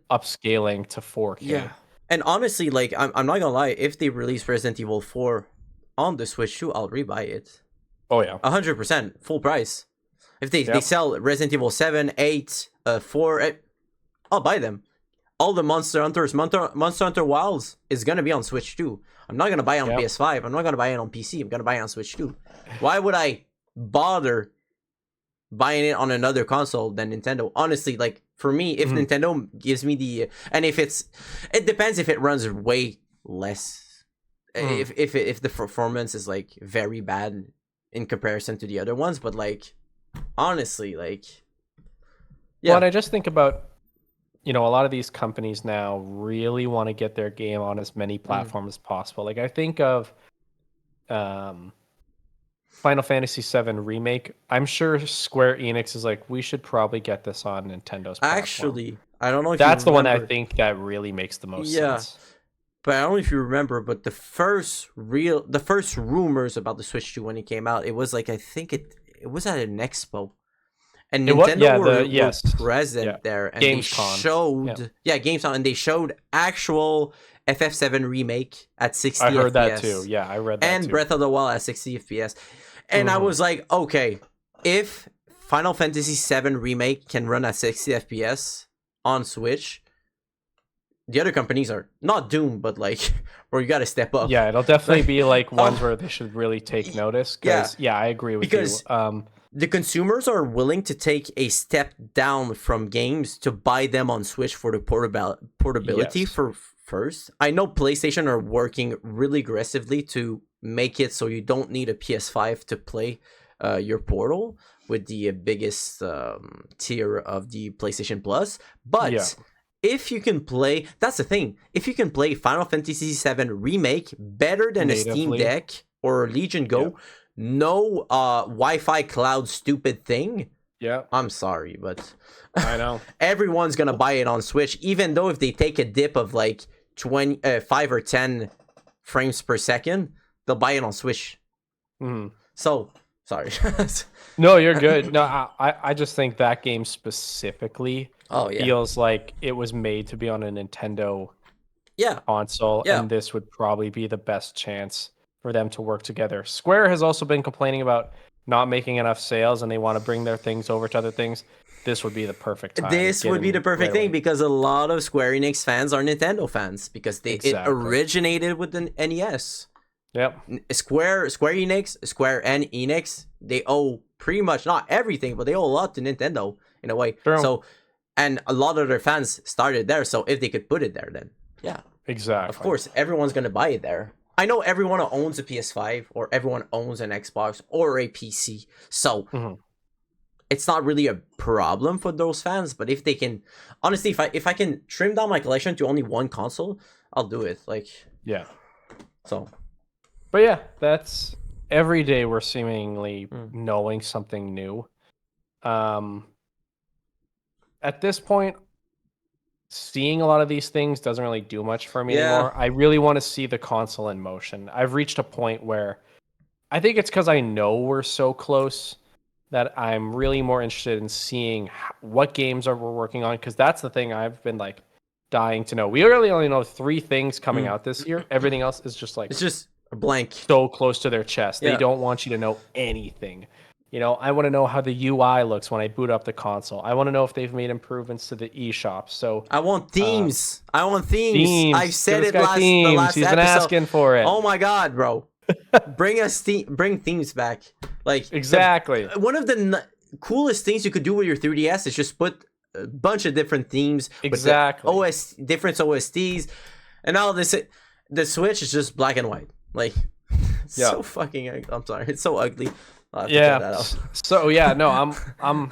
upscaling to 4K. Yeah. And honestly, like, I'm not gonna lie, if they release Resident Evil 4 on the Switch 2, I'll rebuy it. Oh, yeah. 100%, full price. If they sell Resident Evil 7, 8, 4, I'll buy them. All the Monster Hunter Wilds is gonna be on Switch 2. I'm not gonna buy it on PS5. I'm not gonna buy it on PC. I'm gonna buy it on Switch 2. Why would I bother buying it on another console than Nintendo? Honestly, like, for me, if Nintendo gives me and if it depends if it runs way less. If the performance is like very bad in comparison to the other ones, but like, honestly, like, Well, and I just think about, a lot of these companies now really want to get their game on as many platforms as possible. Like I think of, Final Fantasy VII Remake. I'm sure Square Enix is like, we should probably get this on Nintendo's platform. Actually, I don't know if That's you the one I remember. think that really makes the most Yeah, sense. but I don't know if you remember. But the first rumors about the Switch 2 when it came out, it was like I think it was at an expo, and Nintendo were present there, and they showed Gamescom, and they showed actual FF7 remake at 60 I heard FPS. that too. Yeah, I read that and too. Breath of the Wild at 60 FPS. And I was like, okay, if Final Fantasy VII Remake can run at 60 FPS on Switch, the other companies are not doomed, but like, where you got to step up. Yeah, it'll definitely be like ones where they should really take notice. Yeah, I agree with you. The consumers are willing to take a step down from games to buy them on Switch for the portability for first. I know PlayStation are working really aggressively to make it so you don't need a PS5 to play your Portal with the biggest tier of the PlayStation Plus. But if you can play, that's the thing. If you can play Final Fantasy VII Remake better than natively, a Steam Deck or Legion Go, no Wi-Fi cloud stupid thing. Yeah, I'm sorry, but I know everyone's gonna buy it on Switch, even though if they take a dip of like 5 or 10 frames per second, they'll buy it on Switch. So sorry. No, you're good. No, I just think that game specifically feels like it was made to be on a Nintendo console, and this would probably be the best chance for them to work together. Square has also been complaining about not making enough sales, and they want to bring their things over to other things. This would be the perfect time. This would be the perfect thing because a lot of Square Enix fans are Nintendo fans because it originated with the NES. Yep. Square and Enix, they owe pretty much not everything, but they owe a lot to Nintendo in a way. True. So, and a lot of their fans started there. So if they could put it there, then exactly. Of course, everyone's gonna buy it there. I know everyone owns a PS5 or everyone owns an Xbox or a PC. So. It's not really a problem for those fans, but if they can, honestly, if I can trim down my collection to only one console, I'll do it. Like, so. But yeah, that's every day we're seemingly knowing something new. At this point, seeing a lot of these things doesn't really do much for me anymore. I really want to see the console in motion. I've reached a point where I think it's because I know we're so close that I'm really more interested in seeing what games we're working on, because that's the thing I've been like dying to know. We really only know 3 things coming out this year. Everything else is just like it's just a blank, so close to their chest. They don't want you to know anything. You know, I want to know how the UI looks when I boot up the console. I want to know if they've made improvements to the eShop. So I want themes. I've said it the last He's been asking for it. Oh my god, bro. Bring themes back. Like exactly. One of the coolest things you could do with your 3DS is just put a bunch of different themes. Exactly. With different OSTs, and all this. The Switch is just black and white. Like so fucking. I'm sorry. It's so ugly. So I'm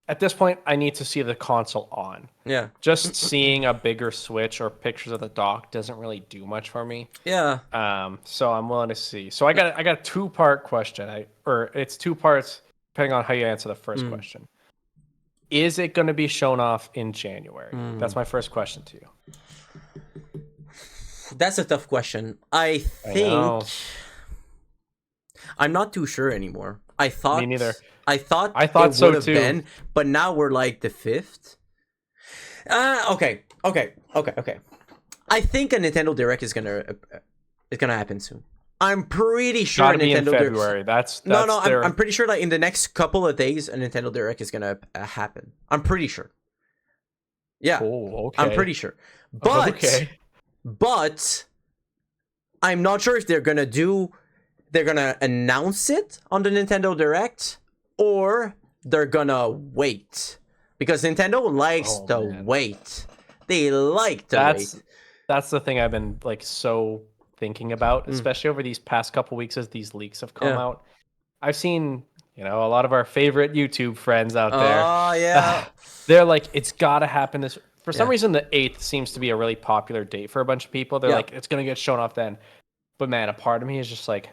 at this point I need to see the console on. Yeah. Just seeing a bigger Switch or pictures of the dock doesn't really do much for me. Yeah. So I'm willing to see. So I got a 2-part question. It's 2 parts depending on how you answer the first question. Is it going to be shown off in January? That's my first question to you. That's a tough question. I think I'm not too sure anymore. Me neither. I thought it so would have too. been, but now we're like the 5th. Okay. I think a Nintendo Direct is gonna happen soon. I'm pretty sure Nintendo in February. That's I'm pretty sure that in the next couple of days, a Nintendo Direct is gonna happen. I'm pretty sure. Yeah. Oh, okay. I'm pretty sure. But I'm not sure if they're gonna announce it on the Nintendo Direct or they're gonna wait, because Nintendo likes to wait. They like to wait. That's the thing I've been like so thinking about, especially over these past couple weeks as these leaks have come out. I've seen, a lot of our favorite YouTube friends out there. Oh yeah. They're like, it's gotta happen this. For some reason, the 8th seems to be a really popular date for a bunch of people. They're like, it's gonna get shown off then. But man, a part of me is just like,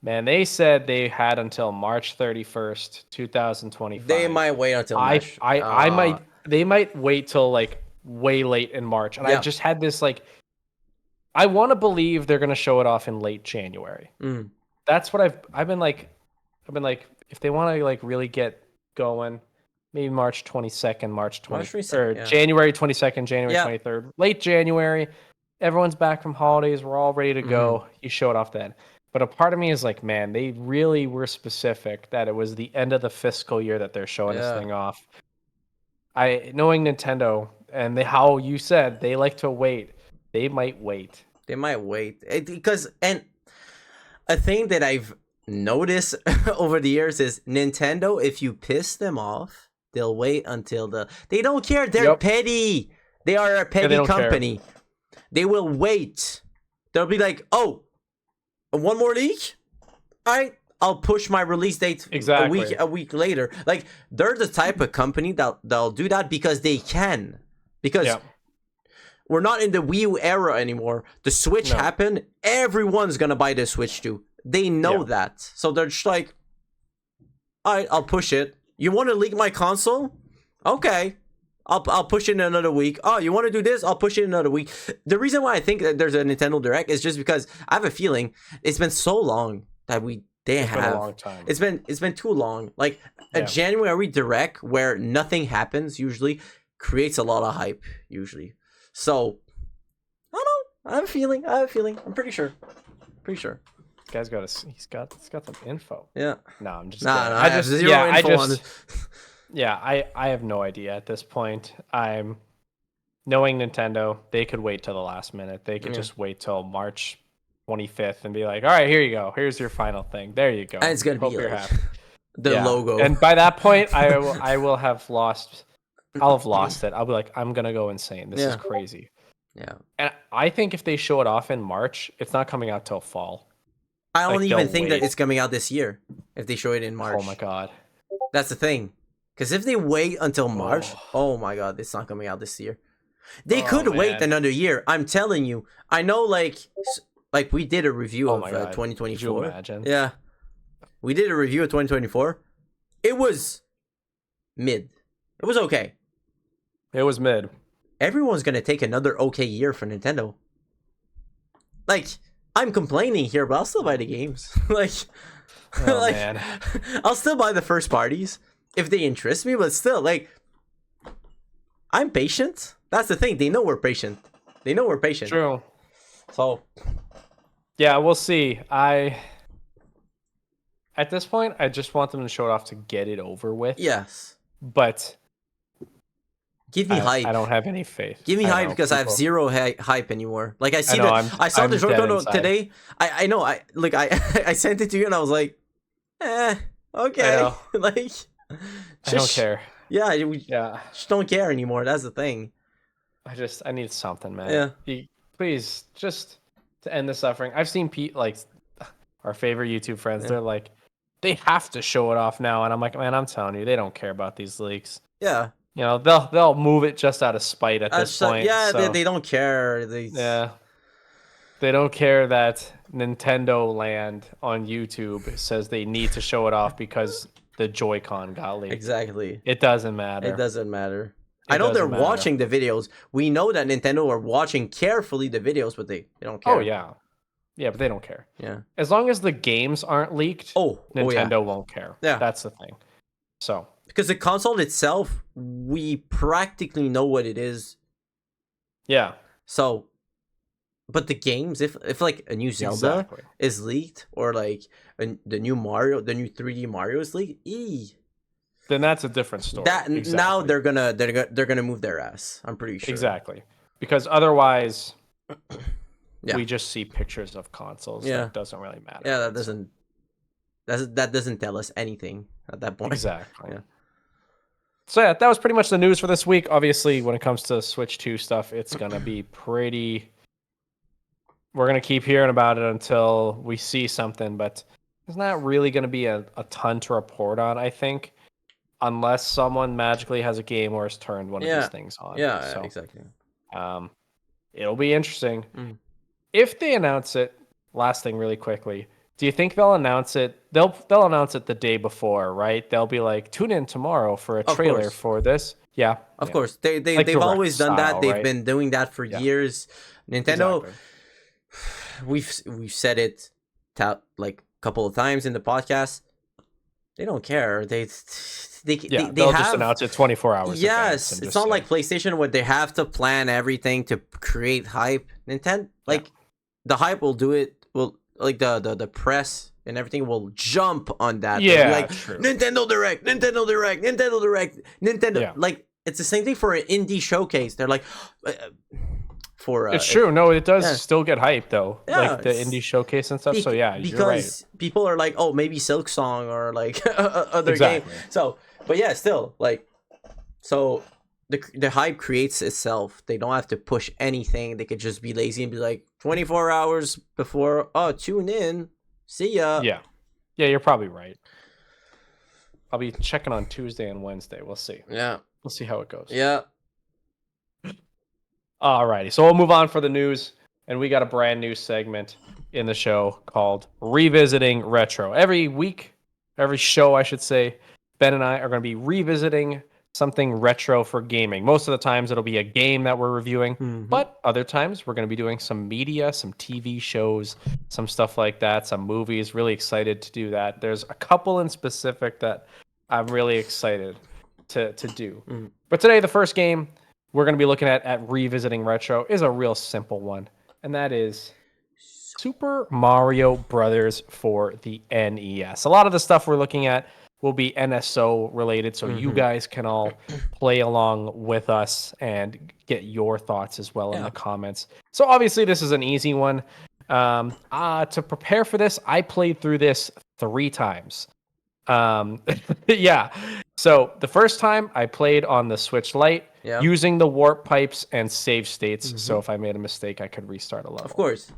Man, they said they had until March 31st, 2025. They might wait until March. I might they might wait till like way late in March. And I Yeah. just had this like I want to believe they're going to show it off in late January. That's what I've been like if they want to like really get going, maybe March 22nd, March 20th, or January 22nd, January 23rd, late January. Everyone's back from holidays. We're all ready to go. You show it off then. But a part of me is like, man, they really were specific that it was the end of the fiscal year that they're showing this thing off. Knowing Nintendo and how you said they like to wait, they might wait. They might wait because and a thing that I've noticed over the years is Nintendo. If you piss them off, they'll wait until they don't care. They're petty. They are a petty company. Care. They will wait. They'll be like, oh, one more leak? I'll push my release date a week later. Like, they're the type of company that'll do that because they can. Because we're not in the Wii U era anymore. The Switch happened. Everyone's going to buy the Switch too. They know that. So they're just like, all right, I'll push it. You want to leak my console? Okay. I'll push it in another week. Oh, you want to do this? I'll push it in another week. The reason why I think that there's a Nintendo Direct is just because I have a feeling it's been so long that it's been a long time. It's been too long. Like a January Direct where nothing happens usually creates a lot of hype usually. So I don't know. I have a feeling. I'm pretty sure. This guy's he's got some info. Yeah. No, I'm just I have zero info on this. Yeah, I have no idea at this point. I'm knowing Nintendo, they could wait till the last minute. They could just wait till March 25th and be like, all right, here you go. Here's your final thing. There you go. And it's going to be like, the logo. And by that point, I will have lost. I'll have lost it. I'll be like, I'm going to go insane. This is crazy. Yeah. And I think if they show it off in March, it's not coming out till fall. I don't even think that it's coming out this year if they show it in March. Oh my God. That's the thing. Because if they wait until March, oh my God, it's not coming out this year. They could wait another year. I'm telling you. I know, like we did a review of 2024. Could you imagine? Yeah, we did a review of 2024. It was mid. It was okay. It was mid. Everyone's gonna take another okay year for Nintendo. Like, I'm complaining here, but I'll still buy the games. Man. I'll still buy the first parties if they interest me, but still, like, I'm patient. That's the thing. They know we're patient. True. So, yeah, we'll see. At this point, I just want them to show it off to get it over with. Yes. But give me hype. I don't have any faith. Give me hype because I have zero hype anymore. Like, I saw the short today. I know. I sent it to you and I was like, okay. Like, I don't care. Yeah, just don't care anymore. That's the thing. I need something, man. Yeah. Please, just to end the suffering. I've seen like our favorite YouTube friends. They're like, they have to show it off now, and I'm like, man, I'm telling you, they don't care about these leaks. Yeah. You know, they'll move it just out of spite at this point. Yeah, so, they don't care. They don't care that Nintendo Land on YouTube says they need to show it off because the Joy-Con got leaked. Exactly. It doesn't matter. It doesn't matter. I know they're watching the videos. We know that Nintendo are watching carefully the videos, but they don't care. Oh, yeah. Yeah, but they don't care. Yeah. As long as the games aren't leaked, Nintendo won't care. Yeah. That's the thing. So. Because the console itself, we practically know what it is. Yeah. So, but the games, if like a new Zelda is leaked, or like the new Mario, the new 3D Mario is leaked, then that's a different story. Now they're gonna move their ass. I'm pretty sure. Exactly, because otherwise, we just see pictures of consoles. Yeah, that doesn't really matter. Yeah, that doesn't tell us anything at that point. Exactly. Yeah. So yeah, that was pretty much the news for this week. Obviously, when it comes to Switch 2 stuff, it's gonna be pretty. We're gonna keep hearing about it until we see something, but there's not really gonna be a ton to report on, I think. Unless someone magically has a game or has turned one of these things on. Yeah, exactly. It'll be interesting. If they announce it, last thing really quickly, Do you think they'll announce it? They'll announce it the day before, right? They'll be like, tune in tomorrow for a Of trailer course. for this. Yeah, Of yeah. course. Like They've direct always done that. style, They've right? been doing that for Yeah, years. Nintendo, exactly. we've said it like a couple of times in the podcast. They don't care. Yeah, they they'll just have. announce it 24 hours advance Yes, and it's just not say, like PlayStation where they have to plan everything to create hype. Nintendo, yeah, like the hype will do it. Will like the press and everything will jump on that. They'll be yeah, like true. Nintendo Direct, Nintendo Direct, Nintendo Direct, Nintendo. Yeah. Like it's the same thing for an indie showcase. They're like for It's true. No, it does yeah. still get hyped though, Yeah, like the indie showcase and stuff. So yeah, you're right. because people are like, oh, maybe Silk Song or like other game. Exactly. So, but yeah, still like, so the hype creates itself. They don't have to push anything. They could just be lazy and be like 24 hours before. Oh, tune in. See ya. Yeah, yeah, you're probably right. I'll be checking on Tuesday and Wednesday. We'll see. Yeah. We'll see how it goes. Yeah. Alrighty, so we'll move on for the news, and we got a brand new segment in the show called Revisiting Retro. Every week, every show, I should say, Ben and I are going to be revisiting something retro for gaming. Most of the times, it'll be a game that we're reviewing, but other times, we're going to be doing some media, some TV shows, some stuff like that, some movies. Really excited to do that. There's a couple in specific that I'm really excited to do. But today, the first game we're going to be looking at revisiting retro is a real simple one, and that is Super Mario Brothers for the NES. A lot of the stuff we're looking at will be NSO related, so you guys can all play along with us and get your thoughts as well in the comments. So obviously this is an easy one. To prepare for this, I played through this 3 times. Yeah. So the first time I played on the Switch Lite using the warp pipes and save states. So if I made a mistake, I could restart a level. Of course.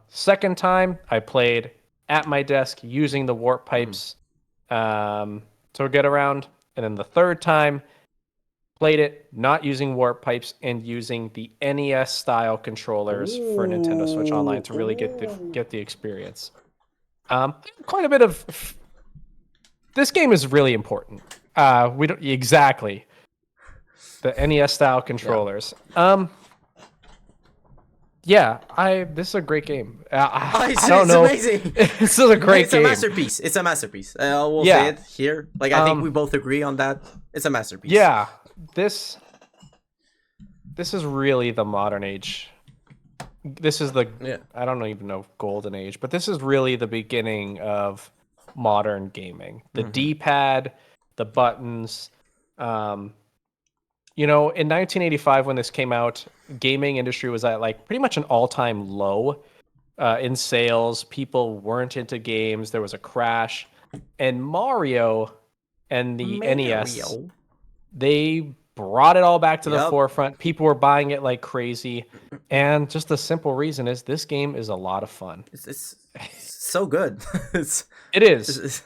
Second time I played at my desk using the warp pipes to get around. And then the third time played it not using warp pipes and using the NES style controllers for Nintendo Switch Online to really get the experience. Quite a bit of this game is really important. We don't exactly the NES style controllers. This is a great game. I don't know. It's amazing. This is a great game. It's a masterpiece. We'll say it here. Like I think we both agree on that. It's a masterpiece. Yeah, this is really the modern age. This is the I don't even know golden age, but this is really the beginning of modern gaming. The D-pad, the buttons. In 1985 when this came out, gaming industry was at like pretty much an all-time low in sales. People weren't into games. There was a crash, and Mario and the NES, they brought it all back to the forefront. People were buying it like crazy, and just the simple reason is this game is a lot of fun. It's so good. It is.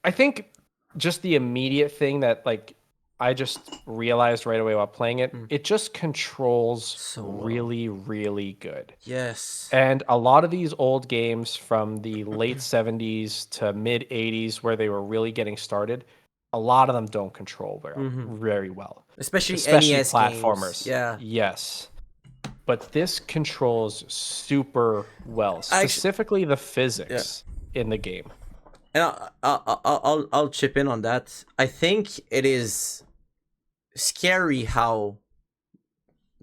I think just the immediate thing that like I just realized right away while playing it, it just controls so really, really good. Yes. And a lot of these old games from the late 70s to mid 80s where they were really getting started, a lot of them don't control very well. Especially NES platformers. Games. Yeah. Yes. But this controls super well, specifically the physics in the game. And I'll chip in on that. I think it is scary how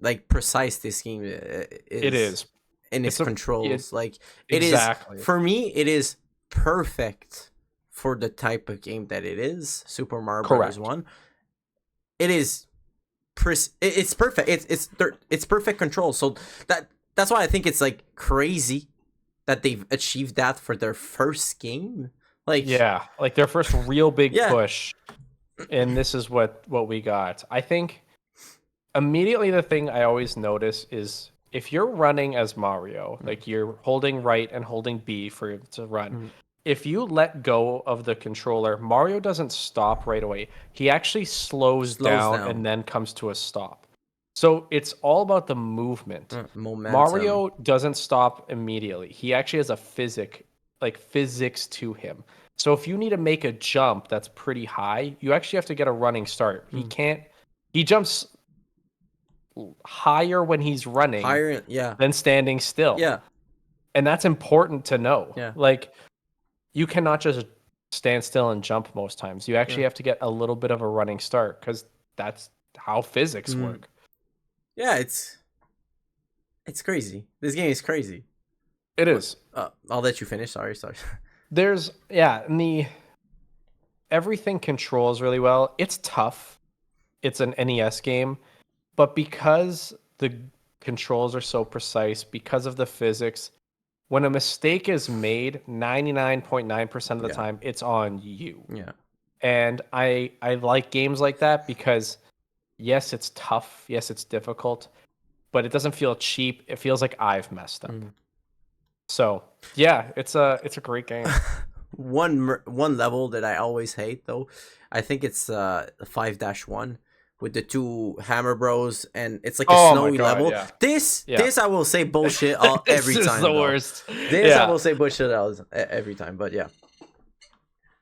like precise this game is. It is in its controls. It exactly. is for me. It is perfect for the type of game that it is. Super Mario Bros. 1. It is. It's perfect. It's perfect control. So that's why I think it's like crazy that they've achieved that for their first game. Like their first real big push, and this is what we got. I think immediately the thing I always notice is if you're running as Mario, like you're holding right and holding B for it to run. If you let go of the controller, Mario doesn't stop right away. He actually slows down and then comes to a stop. So it's all about the movement. Momentum. Mario doesn't stop immediately. He actually has a physics to him. So if you need to make a jump that's pretty high, you actually have to get a running start. He jumps higher when he's running Higher, yeah. than standing still. Yeah. And that's important to know. Yeah. Like, you cannot just stand still and jump most times. You actually have to get a little bit of a running start because that's how physics work. Yeah, it's crazy. This game is crazy. It is. I'll let you finish. Sorry. There's and everything controls really well. It's tough. It's an NES game, but because the controls are so precise, because of the physics, when a mistake is made, 99.9% of the time, it's on you. Yeah. And I like games like that because, yes, it's tough. Yes, it's difficult, but it doesn't feel cheap. It feels like I've messed up. So yeah, it's a great game. One level that I always hate though, I think it's 5-1 with the two Hammer Bros, and it's like a snowy level. Yeah. This I will say bullshit every time. This is the worst. This I will say bullshit every time. But yeah,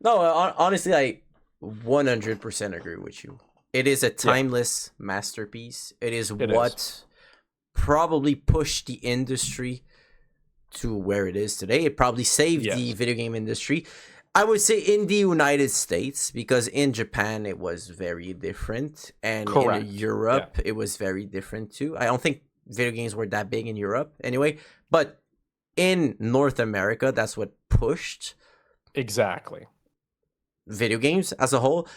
no, honestly, I 100% agree with you. It is a timeless masterpiece. It is what probably pushed the industry to where it is today. It probably saved the video game industry. I would say in the United States, because in Japan it was very different, and in Europe it was very different too. I don't think video games were that big in Europe anyway, but in North America, that's what pushed video games as a whole.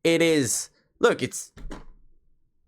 It is, look, it's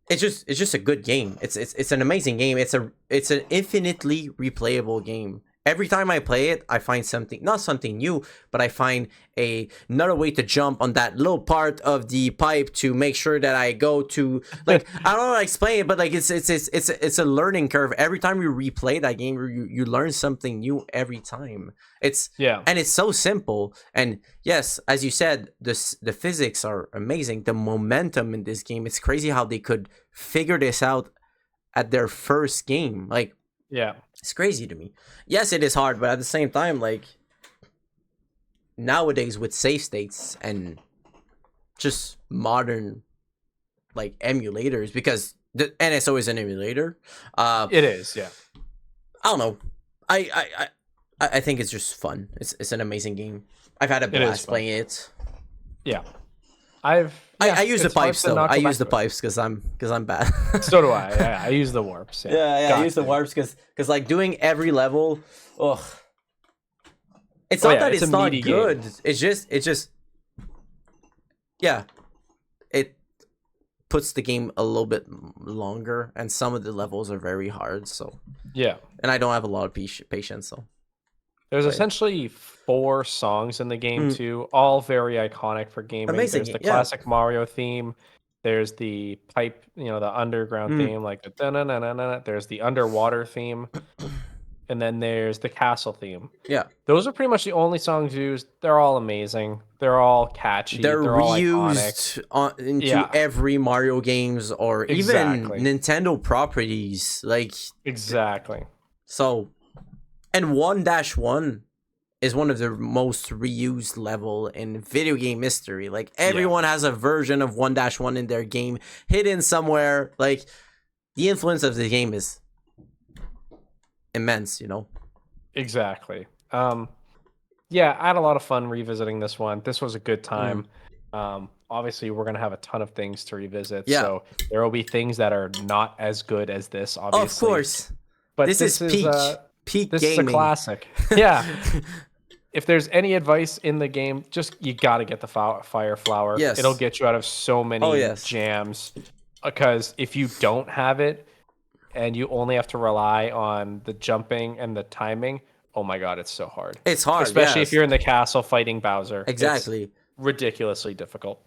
just a good game. It's an amazing game. It's an infinitely replayable game. Every time I play it, I find not something new, but I find another way to jump on that little part of the pipe to make sure that I go to, like, I don't know how to explain it, but like it's a learning curve. Every time you replay that game, you learn something new every time. And it's so simple. And yes, as you said, the physics are amazing. The momentum in this game, it's crazy how they could figure this out at their first game. Like, it's crazy to me. Yes, it is hard, but at the same time, like, nowadays with save states and just modern, like, emulators, because the NSO is an emulator. It is, yeah. I don't know. I think it's just fun. It's an amazing game. I've had a blast playing it. Yeah. I use the pipes though. I use the pipes because I'm bad. So do I. Yeah, I use the warps. I use the warps because like doing every level, it's not that it's not good. Game. It's just it puts the game a little bit longer, and some of the levels are very hard. So and I don't have a lot of patience. So there's essentially 4 songs in the game too, all very iconic for gaming. Amazing. There's the classic Mario theme. There's the pipe, the underground theme, like the da-na-na-na-na. There's the underwater theme, and then there's the castle theme. Yeah, those are pretty much the only songs used. They're all amazing. They're all catchy. They're reused into every Mario games or even Nintendo properties. Like So. And 1-1 is one of the most reused level in video game history. Like, everyone has a version of 1-1 in their game hidden somewhere. Like, the influence of the game is immense, Exactly. I had a lot of fun revisiting this one. This was a good time. Obviously, we're going to have a ton of things to revisit. So there will be things that are not as good as this, obviously. Of course. But this is peak this gaming. Is a classic. If there's any advice in the game, you got to get the fire flower. Yes. It'll get you out of so many jams. Because if you don't have it and you only have to rely on the jumping and the timing, oh my god, it's so hard. It's hard, especially if you're in the castle fighting Bowser. Exactly. It's ridiculously difficult.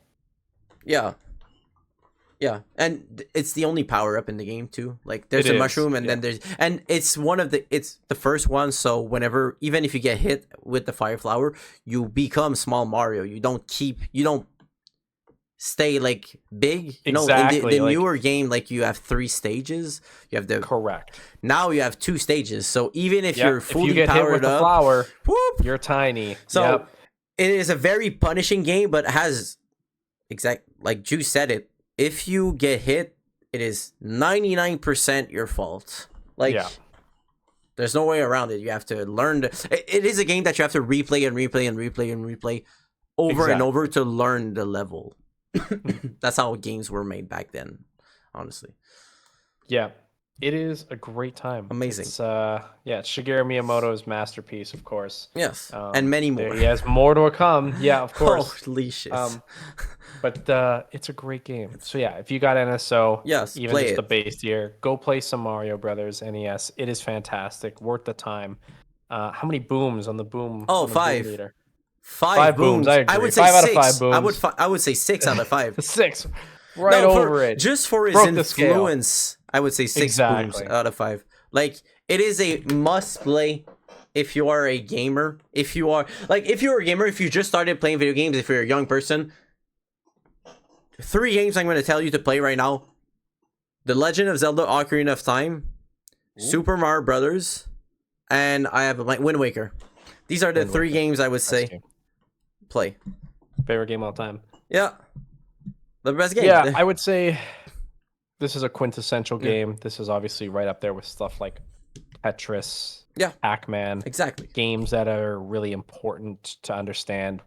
Yeah, and it's the only power up in the game too. Like, there's a mushroom, and then it's the first one. So even if you get hit with the fire flower, you become small Mario. You don't stay like big. Exactly. No, in the newer game, like you have 3 stages. You have the Correct. now you have 2 stages. So even if Yep. you're If you fully get hit powered with the up, flower, whoop. you're tiny. So Yep. it is a very punishing game, but has like Juice said it. If you get hit, it is 99% your fault. Like. Yeah. There's no way around it. You have to learn. It is a game that you have to replay and replay and replay and replay over and over to learn the level. That's how games were made back then, honestly. Yeah, it is a great time. Amazing. It's, it's Shigeru Miyamoto's masterpiece, of course. Yes, and many more. He has more to come. Yeah, of course. Holy shit. But it's a great game. So yeah, if you got NSO, yes, even play just it. the base tier, go play some Mario Brothers NES. It is fantastic, worth the time. How many booms on the boom? Oh, on the 5. Boom meter? 5 booms. I agree. I would say 5 6. out of 5 booms. I would say 6 out of 5. 6, right over it. Just for his influence, I would say 6 booms out of 5. Like it is a must play. If you are a gamer, if you're a gamer, if you just started playing video games, if you're a young person, 3 games I'm going to tell you to play right now: The Legend of Zelda: Ocarina of Time, Super Mario Brothers, and I have Wind Waker. These are the 3 games I would say play. Favorite game of all time. Yeah, the best game. Yeah, I would say this is a quintessential game. This is obviously right up there with stuff like Tetris. Yeah, Pac-Man. Exactly. Games that are really important to understand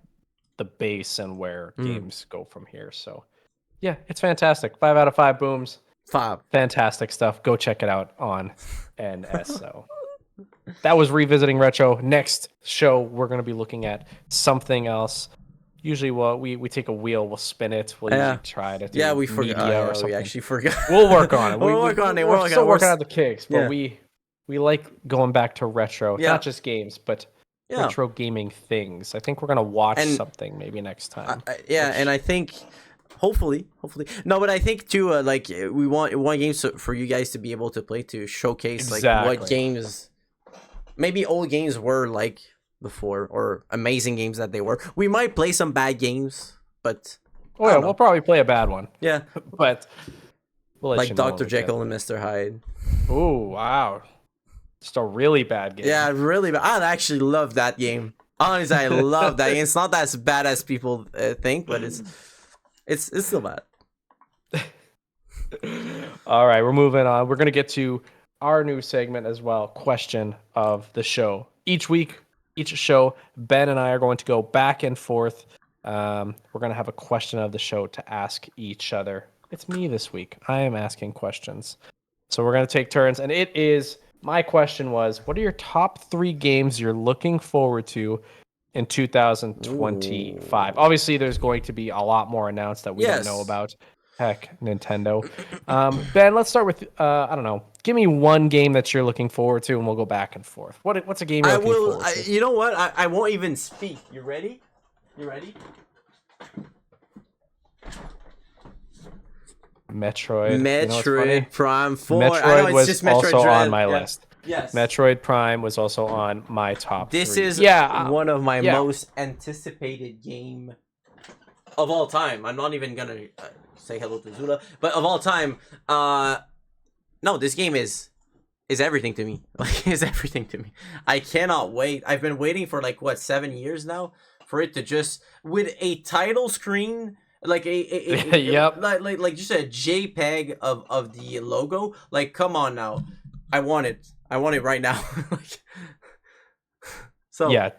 the base and where games go from here. So, yeah, it's fantastic. 5 out of 5 booms. 5. Fantastic stuff. Go check it out on NS. So, that was Revisiting Retro. Next show, we're going to be looking at something else. Usually, we take a wheel, we'll spin it. We'll usually try to do we forgot. or something. We actually forgot. We'll work on it. We'll work on it. We're still working out the kinks, but we like going back to retro, Yeah. not just games, but retro gaming things. I think we're gonna watch something maybe next time. And I think hopefully no, but I think too like we want games for you guys to be able to play to showcase like what games maybe old games were like before, or amazing games that they were. We might play some bad games, but we'll probably play a bad one. Yeah, but we'll let like you know Dr. Jekyll and Mr. Hyde. Oh wow, just a really bad game. Yeah, really bad. I actually love that game. Honestly, I love that game. It's not as bad as people think, but it's still bad. All right, we're moving on. We're gonna get to our new segment as well. Question of the show. Each week, each show, Ben and I are going to go back and forth. We're going to have a question of the show to ask each other. It's me this week. I am asking questions. So we're going to take turns. And my question was, what are your top 3 games you're looking forward to in 2025? Ooh. Obviously, there's going to be a lot more announced that we don't know about. Heck, Nintendo. Ben, let's start with, I don't know. Give me one game that you're looking forward to, and we'll go back and forth. What's a game you're looking forward to? You know what? I won't even speak. You ready? Metroid Prime 4. Metroid was also on my list. Yes. Metroid Prime was also on my top 3. This is one of my most anticipated game of all time. I'm not even gonna say hello to Zula, but of all time, no, this game is everything to me. Like, is everything to me. I cannot wait. I've been waiting for 7 years now for it to just with a title screen, like yep, like just a JPEG of the logo. Like, come on now, I want it right now. So yeah.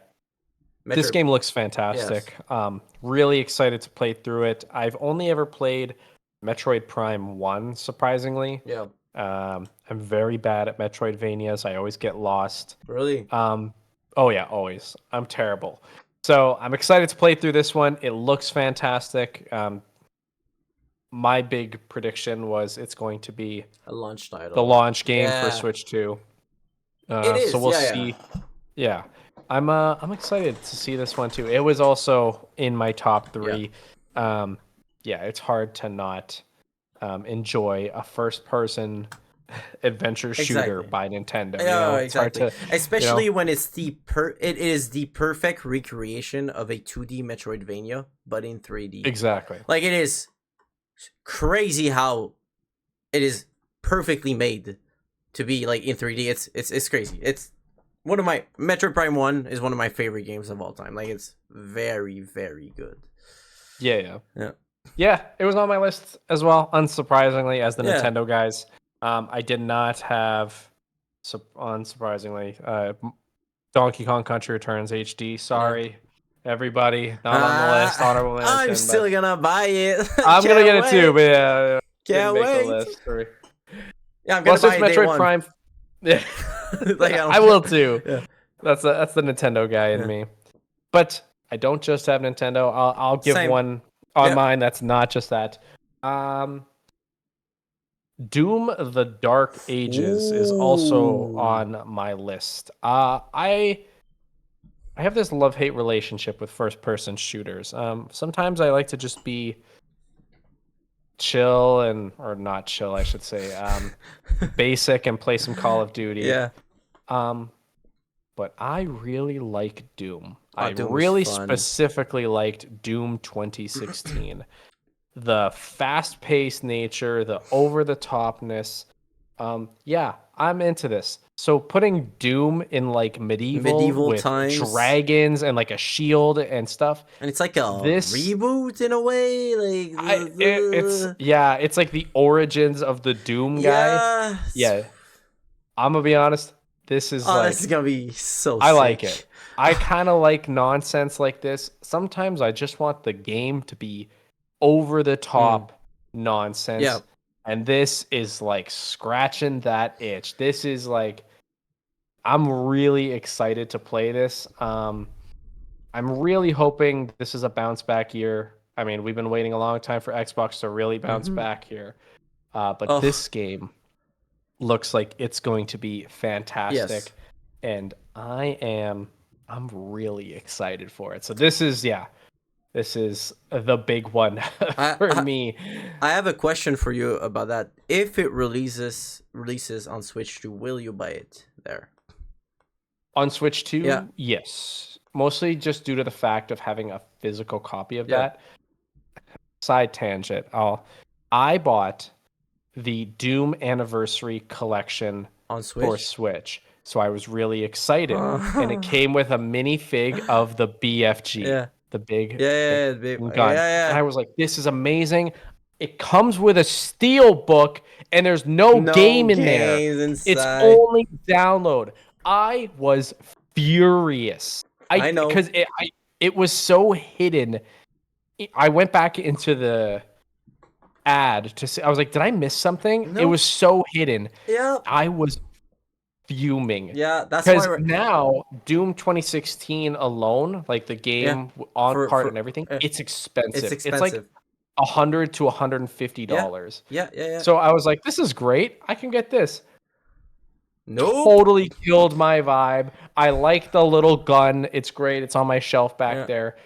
This game looks fantastic. Yes. Really excited to play through it. I've only ever played Metroid Prime 1, surprisingly. Yeah. I'm very bad at Metroidvanias. I always get lost. Really? Oh yeah, always. I'm terrible. So I'm excited to play through this one. It looks fantastic. My big prediction was it's going to be a launch title. The launch game for Switch 2. It is. So we'll see. Yeah. I'm excited to see this one too. It was also in my top 3. It's hard to not enjoy a first-person adventure shooter Exactly. by Nintendo. Yeah, It's hard exactly. to, Especially when it's it is the perfect recreation of a 2D Metroidvania, but in 3D. exactly. Like it is crazy how it is perfectly made to be like in 3D. It's crazy. It's one of my Metroid Prime 1 is one of my favorite games of all time. Like it's very, very good. Yeah. Yeah, it was on my list as well, unsurprisingly, as the Yeah. Nintendo guys. I did not have, unsurprisingly, Donkey Kong Country Returns HD. Sorry, everybody, not on the list. Honorable I'm mention, still but gonna buy it. I'm gonna Can't get it too. wait. But yeah, didn't Can't make the wait. list. Sorry. Yeah, I'm Well, gonna since buy it day Metroid one. Prime, yeah, Like I don't I will care. too. Yeah. That's the Nintendo guy in Yeah. me. But I don't just have Nintendo. I'll give Same. one on Yeah. mine. That's not just that. Doom: The Dark Ages is also Ooh. on my list. I have this love-hate relationship with first-person shooters. Sometimes I like to just be chill or not chill, I should say. Basic and play some Call of Duty. Yeah. Um, but I really like Doom. Oh, I Doom was really fun. specifically liked Doom 2016. The fast-paced nature, the over-the-topness. Yeah, I'm into this. So putting Doom in like medieval Medieval with times. dragons and like a shield and stuff. And it's like a This reboot in a way. Like it's like the origins of the Doom guy. yeah. Yeah, I'm gonna be honest. This is Oh, this is like gonna be so I like sick. it. I kind of like nonsense like this. Sometimes I just want the game to be over the top Yeah. nonsense. And this is like scratching that itch. This is like I'm really excited to play this. I'm really hoping this is a bounce back year. I mean, we've been waiting a long time for Xbox to really bounce Mm-hmm. back here. But Oh, this game looks like it's going to be yes. fantastic. And I'm really excited for it. So this is the big one I, for I me. I have a question for you about that. If it releases on Switch 2, will you buy it there? On Switch Yeah. 2, yes. Mostly just due to the fact of having a physical copy of Yeah. that. Side tangent. I bought the Doom Anniversary Collection On for Switch? Switch. So I was really excited. And it Uh, came with a minifig of the BFG, yeah. the big Yeah, gun. And yeah. I was like, this is amazing. It comes with a steel book and there's no No game in there. games It's inside. only download. I was furious. I know. It was so hidden. I went back into the ad to see. I was like, did I miss something? It No. was so hidden. Yeah. I was fuming Yeah, that's why because now Doom 2016 alone, like the yeah. game on cart For and everything, it's it's expensive. It's like expensive. $100 to Yeah. $150. Yeah. So I was like, this is great. I can get this. Nope. Totally killed my vibe. I like the little gun. It's great. It's on my shelf back Yeah. there.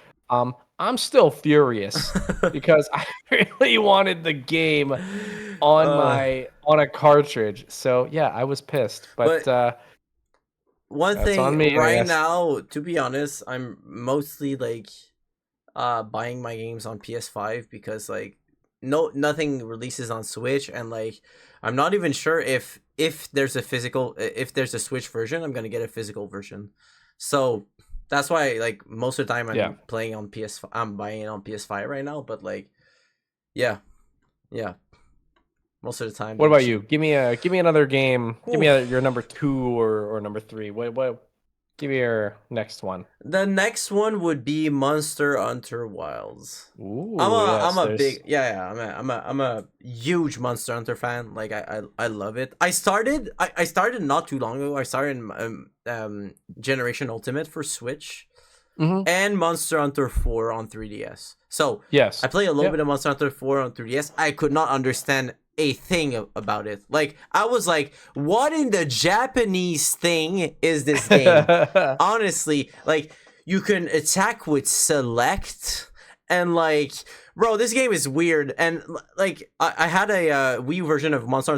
I'm still furious because I really wanted the game uh, on a cartridge. So yeah, I was pissed. But but one that's on thing me, I right guess. now, to be honest, I'm mostly like buying my games on PS5 because like nothing releases on Switch, and like I'm not even sure if there's a Switch version, I'm gonna get a physical version. So that's why like most of the time Yeah. I'm playing on PS5. I'm buying it on PS5 right now, but like yeah, yeah, most of the time. What about you? Give me another game. Give Whew. me your number 2 or number 3. What give me your next one. The next one would be Monster Hunter Wilds. Ooh, I'm yes, a there's big I'm a huge Monster Hunter fan. Like I love it. I started not too long ago. I started in Generation Ultimate for Switch Mhm. and Monster Hunter 4 on 3DS. So Yes. I play a little Yep. bit of Monster Hunter 4 on 3DS. I could not understand a thing about it. Like I was like, what in the Japanese thing is this game? Honestly, like you can attack with select, And like, bro, this game is weird. And like, I had a Wii U version of Monster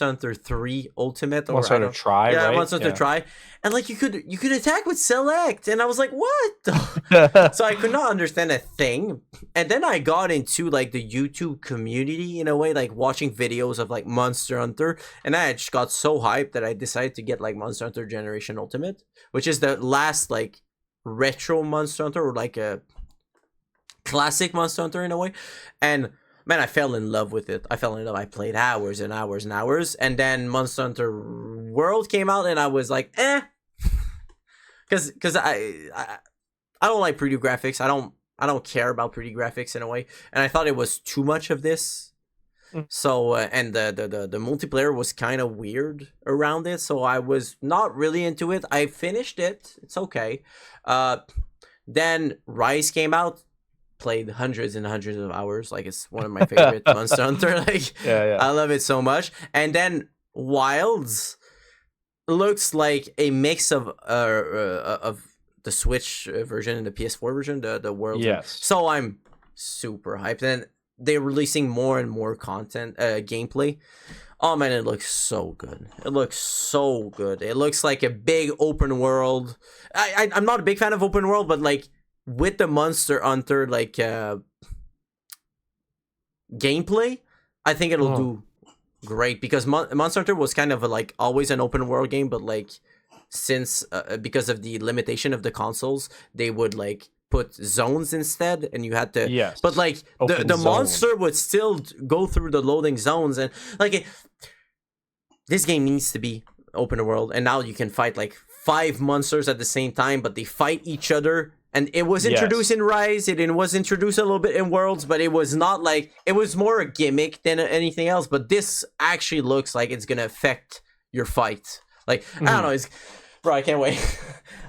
Hunter 3 Ultimate, or Monster Hunter Try, yeah, right? Monster Hunter Try, and like you could attack with select, and I was like, what? So I could not understand a thing. And then I got into like the YouTube community in a way, like watching videos of like Monster Hunter, and I just got so hyped that I decided to get like Monster Hunter Generation Ultimate, which is the last like retro Monster Hunter, or like a classic Monster Hunter in a way. And man, I fell in love with it. I fell in love. I played hours and hours and hours, and then Monster Hunter World came out, and I was like, because I don't like pretty graphics. I don't care about pretty graphics in a way, and I thought it was too much of this. So and the multiplayer was kind of weird around it, so I was not really into it. I finished it. It's okay. Then Rise came out. Played hundreds and hundreds of hours. Like, it's one of my favorite Monster Hunter. Like, yeah. I love it so much. And then Wilds looks like a mix of the Switch version and the PS4 version, the world. Yes. So I'm super hyped. And they're releasing more and more content, gameplay. Oh man, it looks so good. It looks so good. It looks like a big open world. I'm not a big fan of open world, but like, with the Monster Hunter like gameplay, I think it'll do great, because Monster Hunter was kind of like always an open world game, but like since because of the limitation of the consoles, they would like put zones instead, and you had to but like the monster would still go through the loading zones, and like this game needs to be open world, and now you can fight like 5 monsters at the same time, but they fight each other. And it was introduced in Rise, it was introduced a little bit in Worlds, but it was not like, it was more a gimmick than anything else. But this actually looks like it's gonna affect your fight. Like, I don't know, bro, I can't wait.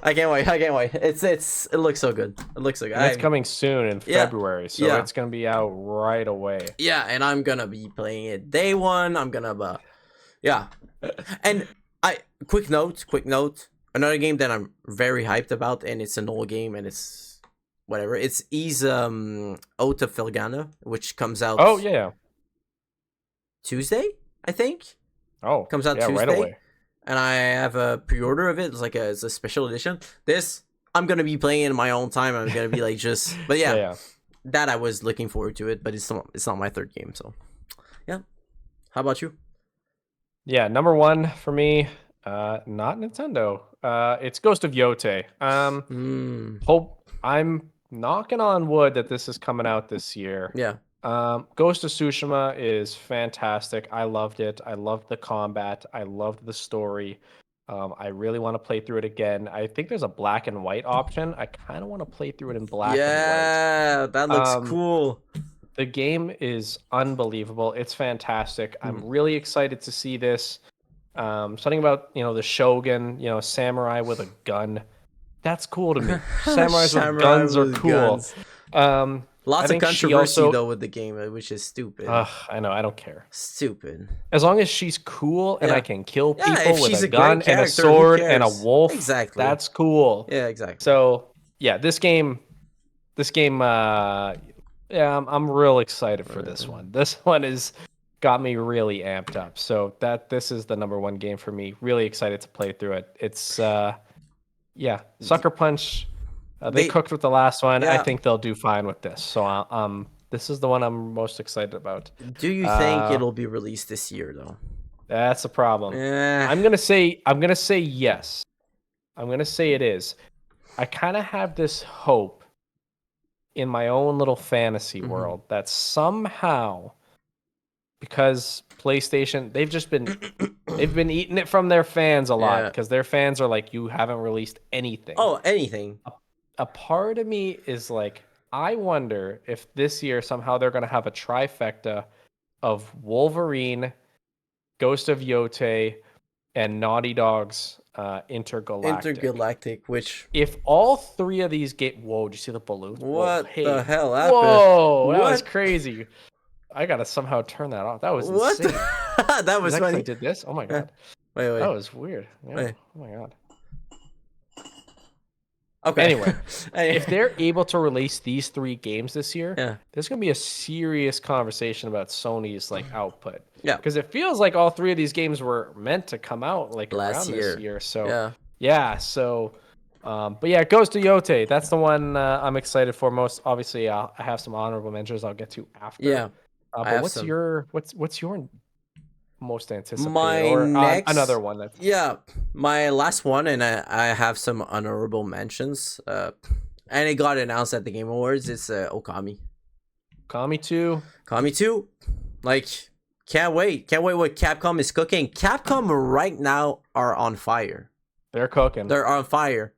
I can't wait. It looks so good. It looks so good. And it's coming soon in February, so it's gonna be out right away. Yeah, and I'm gonna be playing it day one. I'm gonna, and quick note. Another game that I'm very hyped about, and it's an old game, and it's whatever. It's Oath of Felghana, which comes out. Oh yeah. Tuesday, I think. Oh, comes out Tuesday, right away. And I have a pre-order of it. It's a special edition. This I'm gonna be playing in my own time. I'm gonna be like just, but that I was looking forward to it. But it's not my third game, so yeah. How about you? Yeah, number one for me. Not Nintendo. It's Ghost of Yotei. Hope I'm knocking on wood that this is coming out this year. Yeah. Ghost of Tsushima is fantastic. I loved it. I loved the combat. I loved the story. I really want to play through it again. I think there's a black and white option. I kind of want to play through it in black and white. Yeah, that looks cool. The game is unbelievable. It's fantastic. I'm really excited to see this. Something about the shogun, samurai with a gun. That's cool to me. Samurais with guns are cool. Lots of controversy though with the game, which is stupid. I know. I don't care. Stupid. As long as she's cool and I can kill people with a great gun and a sword and a wolf. Exactly. That's cool. Yeah, exactly. So yeah, this game. I'm real excited for this one. This one is got me really amped up. So this is the number one game for me. Really excited to play through it. It's Sucker Punch. They cooked with the last one. Yeah. I think they'll do fine with this. So this is the one I'm most excited about. Do you think it'll be released this year though? That's a problem. Yeah. I'm gonna say yes. I'm gonna say it is. I kind of have this hope in my own little fantasy world that somehow, because PlayStation, they've been eating it from their fans a lot, because their fans are like, you haven't released anything. Oh, anything. A part of me is like, I wonder if this year somehow they're going to have a trifecta of Wolverine, Ghost of Yotei, and Naughty Dog's Intergalactic. Which, if all three of these whoa, did you see the balloon? What the hell happened? Whoa, that was crazy. I gotta somehow turn that off. That was insane. That was funny. I did this? Oh my god. Wait. That was weird. Yeah. Wait. Oh my god. Okay. Anyway, if they're able to release these 3 games this year, yeah, there's gonna be a serious conversation about Sony's like output. yeah, Because it feels like all 3 of these games were meant to come out like last around this year. year. So Yeah, yeah, so but yeah, Ghost of Yote. That's the one I'm excited for most. Obviously, I have some honorable mentions I'll get to after. yeah. I But have what's some. your most anticipated My or another next, one that's yeah, my last one, and I have some honorable mentions. And it got announced at the Game Awards. It's Okami. Kami 2? Okami 2, like, can't wait what Capcom is cooking. Capcom right now are on fire. They're cooking. They're on fire.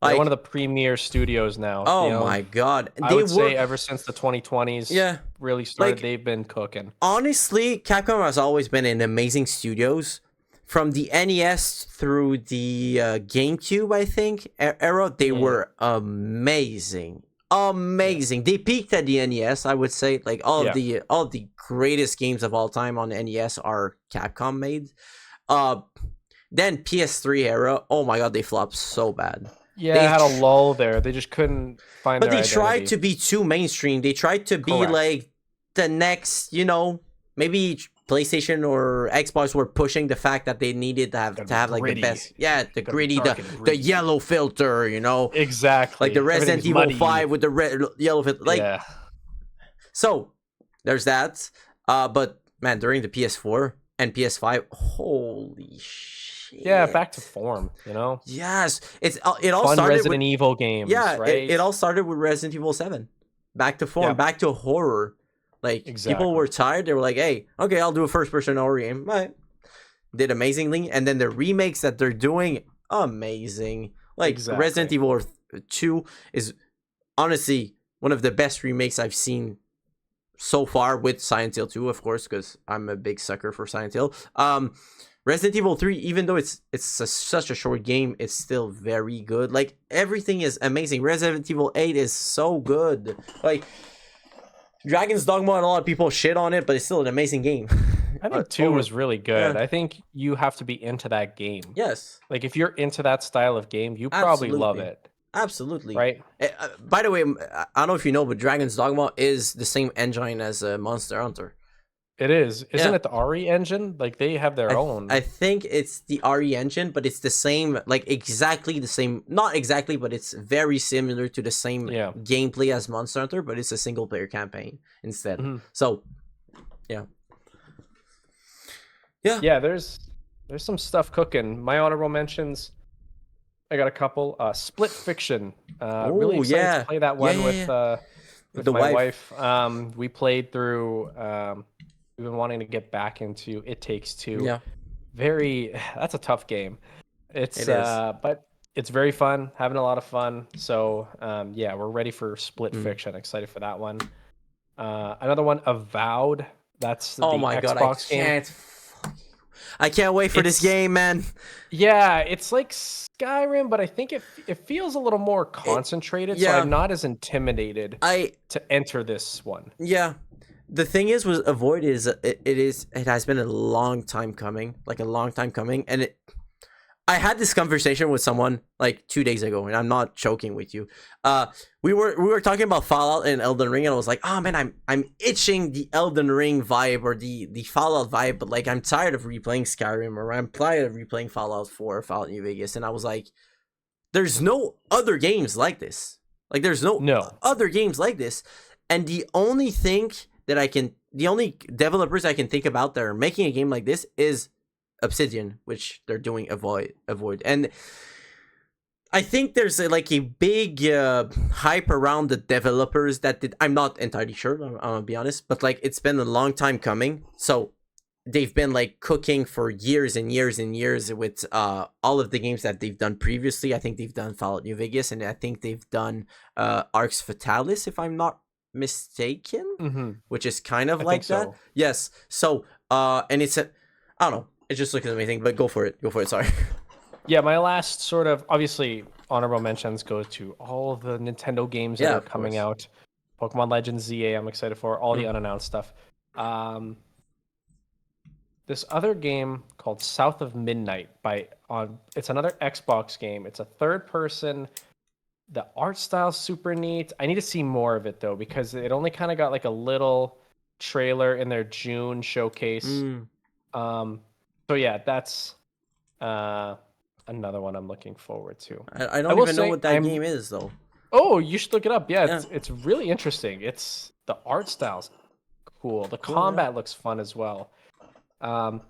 They're Like, one of the premier studios now. oh my god, I they would were, say ever since the 2020s yeah, really started, like, they've been cooking. honestly, Capcom has always been in amazing studios. From the NES through the GameCube, I think, era, they were amazing. Amazing. They peaked at the NES, I would say. Like, all of the greatest games of all time on the NES are Capcom made. Then PS3 era, oh my god, they flopped so bad. Yeah, They I had a lull there. They just couldn't find but their they tried identity. to be too mainstream. They tried to be Correct. like the next, maybe PlayStation or Xbox were pushing the fact that they needed to have like the Gritty. best, the Gotta be gritty, dark and the gritty. yellow filter, Exactly. like the Resident Everything's Evil muddy. 5 with the red yellow filter. Like, Yeah. so there's that. But man, during the PS4 and PS5, holy shit. Yeah, back to form, Yes, it all Fun started Resident with, Evil games, yeah, right? it all started with Resident Evil 7. Back to form, Yeah. back to horror. Like, people were Exactly. tired. They were like, hey, okay, I'll do a first person horror game. Right. Did amazingly. And then the remakes that they're doing, amazing. Like, Exactly. Resident Evil 2 is honestly one of the best remakes I've seen so far, with Silent Hill 2, of course, because I'm a big sucker for Silent Hill. Resident Evil 3, even though it's such a short game, it's still very good. Like, everything is amazing. Resident Evil 8 is so good. Like, Dragon's Dogma, and a lot of people shit on it, but it's still an amazing game. I think 2 was really good. I think you have to be into that game. Yes. Like, if you're into that style of game, you probably love it. Absolutely. Right? By the way, I don't know if you know, but Dragon's Dogma is the same engine as Monster Hunter. It is. Isn't it the RE engine? Like, they have their own. I think it's the RE engine, but it's the same, like, exactly the same. Not exactly, but it's very similar to the same gameplay as Monster Hunter, but it's a single player campaign instead. So, yeah. Yeah, there's some stuff cooking. My honorable mentions, I got a couple. Split Fiction. Really excited to play that one with my wife. We played through. We've been wanting to get back into It Takes Two. Yeah. That's a tough game. But it's very fun, having a lot of fun. So yeah, we're ready for Split Fiction. Excited for that one. Another one, Avowed. That's the Xbox game. I can't wait for this game, man. Yeah, it's like Skyrim, but I think it feels a little more concentrated, so I'm not as intimidated to enter this one. Yeah. The thing is with Avoid is it has been a long time coming, and I had this conversation with someone like 2 days ago, and I'm not joking with you. We were talking about Fallout and Elden Ring, and I was like, oh man, I'm itching the Elden Ring vibe or the Fallout vibe, but like I'm tired of replaying Skyrim, or I'm tired of replaying Fallout 4 or Fallout New Vegas, and I was like, there's no other games like this. Like, there's no other games like this, and the only developers I can think about that are making a game like this is Obsidian, which they're doing Avoid, and I think there's a big hype around the developers that did. I'm not entirely sure, I'm gonna be honest, but like it's been a long time coming, so they've been like cooking for years and years and years with all of the games that they've done previously. I think they've done Fallout New Vegas, and I think they've done Arx Fatalis, if I'm not mistaken, which is kind of like that. Yes. So and it's I don't know. It just looks amazing, but go for it. Sorry. Yeah, my last sort of, obviously, honorable mentions go to all of the Nintendo games that are coming out. Pokemon Legends ZA, I'm excited for. All the unannounced stuff. This other game called South of Midnight it's another Xbox game. It's a third-person The art style's super neat. I need to see more of it though, because it only kind of got like a little trailer in their June showcase. Mm. So yeah, that's uh another one I'm looking forward to. I I don't will even know say what that game is though. oh, you should look it up. Yeah, Yeah, it's really interesting. It's the art style's cool. The cool. Yeah. combat looks fun as well.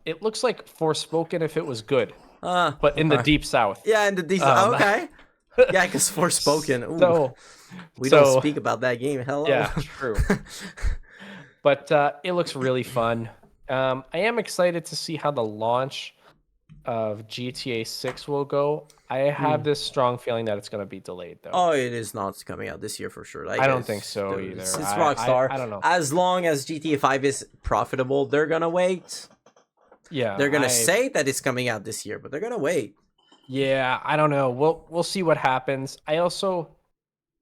It looks like Forspoken if it was good, but in the Okay. deep south. Yeah, and the decent. Um, Okay. Yeah, because Forspoken. Ooh, so we don't so speak about that game. Hello. yeah, true. But it looks really fun. I am excited to see how the launch of GTA 6 will go. I have this strong feeling that it's going to be delayed, though. Oh, it is not coming out this year for sure. Like, I don't think so either. It's Rockstar. I don't know. As long as GTA 5 is profitable, they're gonna wait. Yeah, They're gonna say that it's coming out this year, but they're gonna wait. Yeah, I don't know. We'll see what happens. I also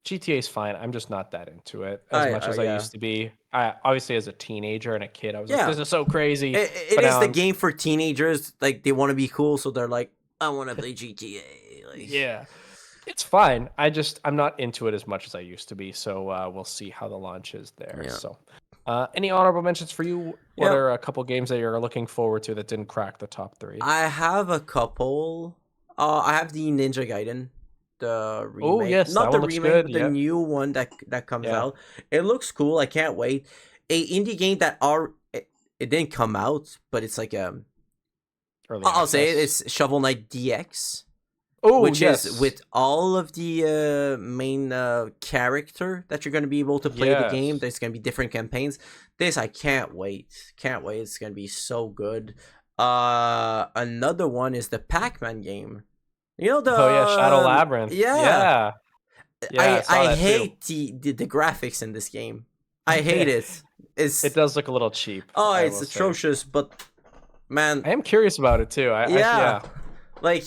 GTA is fine. I'm just not that into it as much as I used to be. I obviously as a teenager and a kid, I was like, this is so crazy. It is the game for teenagers. Like they want to be cool, so they're like, I want to play GTA. Like, yeah, it's fine. I'm not into it as much as I used to be. So we'll see how the launch is there. Yeah. So, any honorable mentions for you? What are a couple games that you're looking forward to that didn't crack the top 3? I have a couple. I have the Ninja Gaiden, the remake. Oh yes, not that the one looks remake, good. but the new one that comes Yeah. out. It looks cool. I can't wait. A indie game that it didn't come out, but it's like I'll say it, it's Shovel Knight DX. Oh, which yes. is with all of the main character that you're going to be able to play the game. There's going to be different campaigns. This I can't wait. Can't wait. It's going to be so good. Another one is the Pac-Man game. You know the Shadow Labyrinth. Yeah. I hate too. the graphics in this game. I hate it. It does look a little cheap. Oh, it's atrocious, but man, I am curious about it too. Like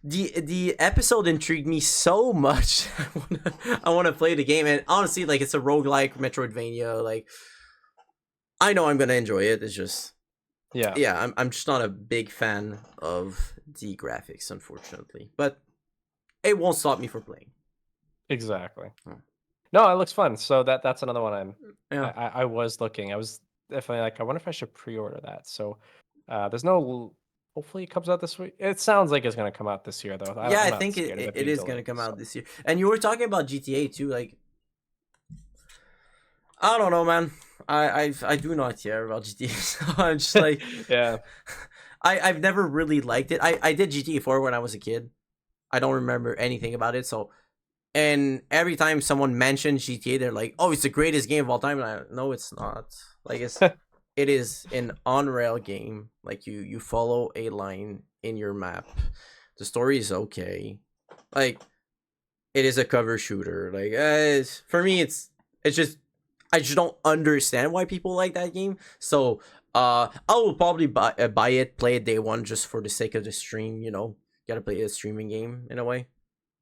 the episode intrigued me so much. I want to play the game, and honestly, like it's a roguelike Metroidvania. Like I know I'm gonna enjoy it. It's just I'm just not a big fan of the graphics, unfortunately. But it won't stop me from playing. Exactly. No, it looks fun. So that's another one I was looking. I was definitely like, I wonder if I should pre-order that. So there's no. Hopefully it comes out this week. It sounds like it's going to come out this year, though. I think it is going to come out this year. And you were talking about GTA too. Like, I don't know, man. I do not care about GTA. I'm just like, I've never really liked it. I did GTA 4 when I was a kid. I don't remember anything about it. So, and every time someone mentions GTA, they're like, "Oh, it's the greatest game of all time." And no, it's not. Like it's. It is an on-rail game. Like you follow a line in your map. The story is okay. Like it is a cover shooter. Like for me, it's just I just don't understand why people like that game. So I will probably buy it, play it day one just for the sake of the stream. You know, gotta play a streaming game in a way.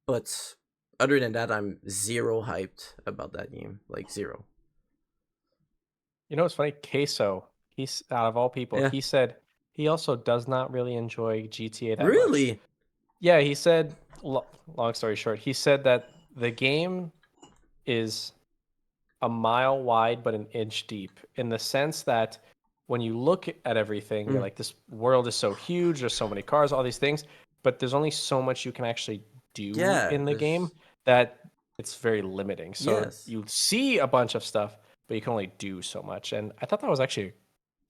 But other than that, I'm zero hyped about that game. Like zero. You know what's funny? Queso, he's out of all people, he said he also does not really enjoy GTA that really much. Yeah, he said, long story short, he said that the game is a mile wide but an inch deep, in the sense that when you look at everything, you're like, this world is so huge, there's so many cars, all these things, but there's only so much you can actually do in the game that it's very limiting. So you see a bunch of stuff, but you can only do so much. And I thought that was actually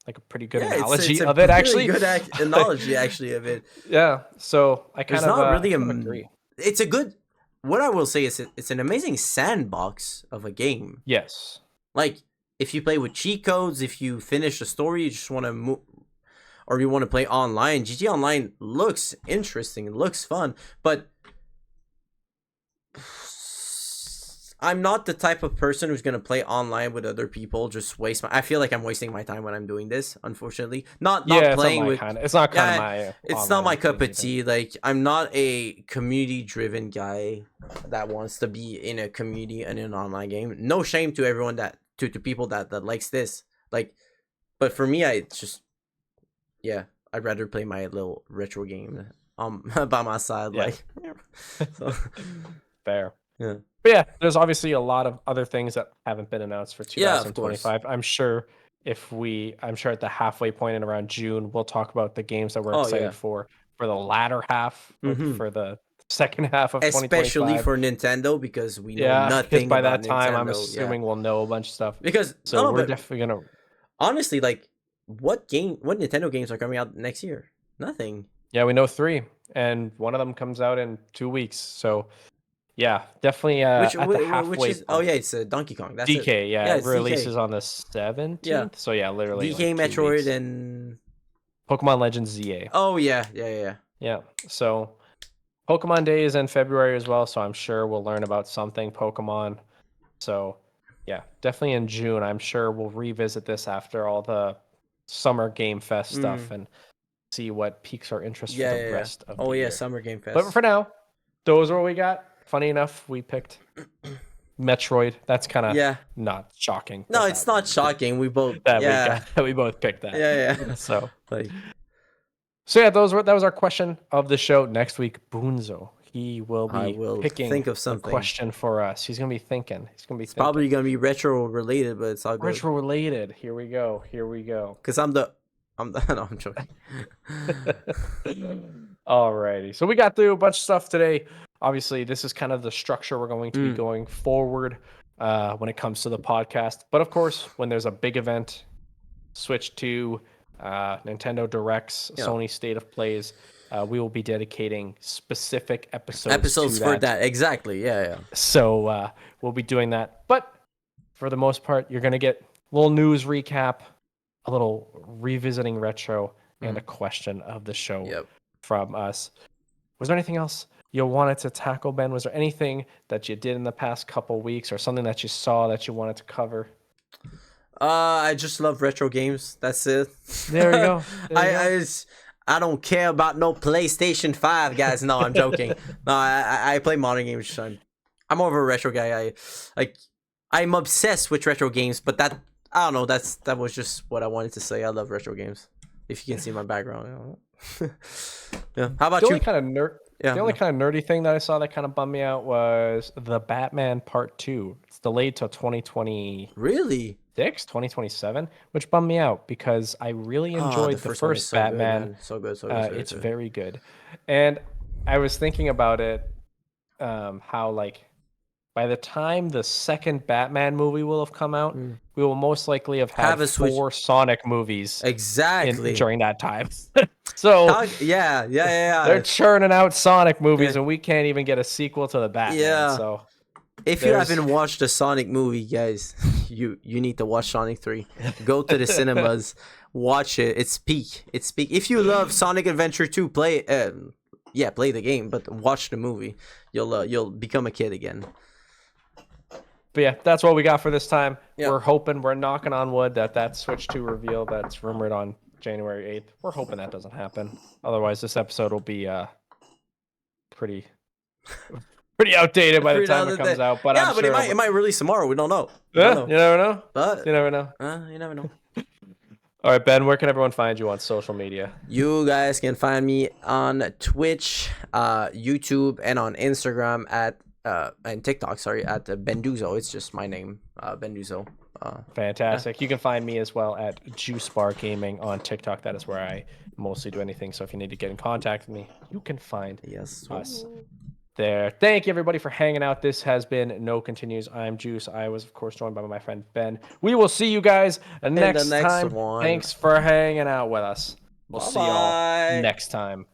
like a pretty good analogy of it, actually. Good analogy, actually, of it. Yeah. So I kind of really agree. It's a good. What I will say is it's an amazing sandbox of a game. Yes. Like if you play with cheat codes, if you finish the story, you just want to move, or you want to play online. GTA Online looks interesting, it looks fun, but I'm not the type of person who's gonna play online with other people. Just waste my. I feel like I'm wasting my time when I'm doing this. Unfortunately, not playing with. It's not kind of my. It's not my cup of tea. Like I'm not a community-driven guy that wants to be in a community and in an online game. No shame to everyone that to people that likes this. Like, but for me, I'd rather play my little retro game by my side. Like, so. Fair. Yeah. But yeah, there's obviously a lot of other things that haven't been announced for Yeah, of course. 2025. I'm sure at the halfway point in around June, we'll talk about the games that we're Oh excited yeah. for the latter half, like Mm-hmm. for the second half of Especially 2025. for Nintendo because we know Yeah, because nothing by about that time, I'm Nintendo. Yeah. assuming we'll know a bunch of stuff. Because So no, we're but definitely gonna honestly, like, what Nintendo games are coming out next year? Nothing. Yeah, we know three, and one of them comes out in 2 weeks. So yeah, definitely at the Which halfway is, oh point. yeah, it's Donkey Kong. That's it. DK, yeah, Yeah, it it's DK. releases on the Yeah, 17th. So yeah, literally DK, like 2 Metroid, weeks. and Pokemon Legends ZA. oh yeah. Yeah. So Pokemon Day is in February as well, so I'm sure we'll learn about something Pokemon. So yeah, definitely in June. I'm sure we'll revisit this after all the Summer Game Fest stuff and see what piques our interest for the Yeah. rest of Oh the yeah, year. Summer Game But Fest. for now, those are what we got. Funny enough, we picked Metroid. That's kind of Yeah. not shocking. No, it's not shocking. We both yeah. We both picked that. Yeah. So Like, yeah, that was our question of the show. Next week, Bunzo. He will I be will picking think of the something. question for us. He's gonna be thinking. It's probably gonna be retro related, but it's all good. Retro related. Here we go. Cause I'm the no, I'm joking. Alrighty. So we got through a bunch of stuff today. Obviously, this is kind of the structure we're going to be going forward when it comes to the podcast. But of course, when there's a big event, Switch 2, Nintendo Directs, Sony State of Plays, we will be dedicating specific episodes to for that. Exactly. Yeah. So we'll be doing that. But for the most part, you're going to get a little news recap, a little revisiting retro, and a question of the show from us. Was there anything else you wanted to tackle, Ben? Was there anything that you did in the past couple weeks or something that you saw that you wanted to cover? I just love retro games. That's it. There you go. I don't care about no PlayStation 5, guys. No, I'm joking. No, I play modern games. I'm more of a retro guy. I'm obsessed with retro games, but that I don't know. That was just what I wanted to say. I love retro games. If you can see my background. Yeah. How about the you? Only kind of the only kind of nerdy thing that I saw that kind of bummed me out was the Batman Part 2. It's delayed till 2020. Really? 2027, which bummed me out because I really enjoyed the first Batman. Good, so good. It's very good. And I was thinking about it, how like by the time the second Batman movie will have come out, we will most likely have had 4 Sonic movies during that time. So yeah. They're churning out Sonic movies, and we can't even get a sequel to the Batman. Yeah. So if you haven't watched the Sonic movie, guys, you need to watch Sonic 3. Go to the cinemas, watch it. It's peak. If you love Sonic Adventure 2, play the game, but watch the movie. You'll become a kid again. But yeah, that's what we got for this time. We're knocking on wood that Switch 2 reveal that's rumored on January 8th. We're hoping that doesn't happen. Otherwise, this episode will be pretty outdated by the time it comes out. But I'm sure it might release tomorrow. We don't know. You never know. But you never know. You never know. All right, Ben, where can everyone find you on social media? You guys can find me on Twitch, YouTube, and on Instagram and TikTok. At Benduzo. It's just my name, Benduzo. Fantastic. You can find me as well at Juice Bar Gaming on TikTok. That is where I mostly do anything. So if you need to get in contact with me, you can find us there. Thank you, everybody, for hanging out. This has been No Continues. I'm Juice. I was, of course, joined by my friend Ben. We will see you guys next time. One. Thanks for hanging out with us. We'll see y'all next time.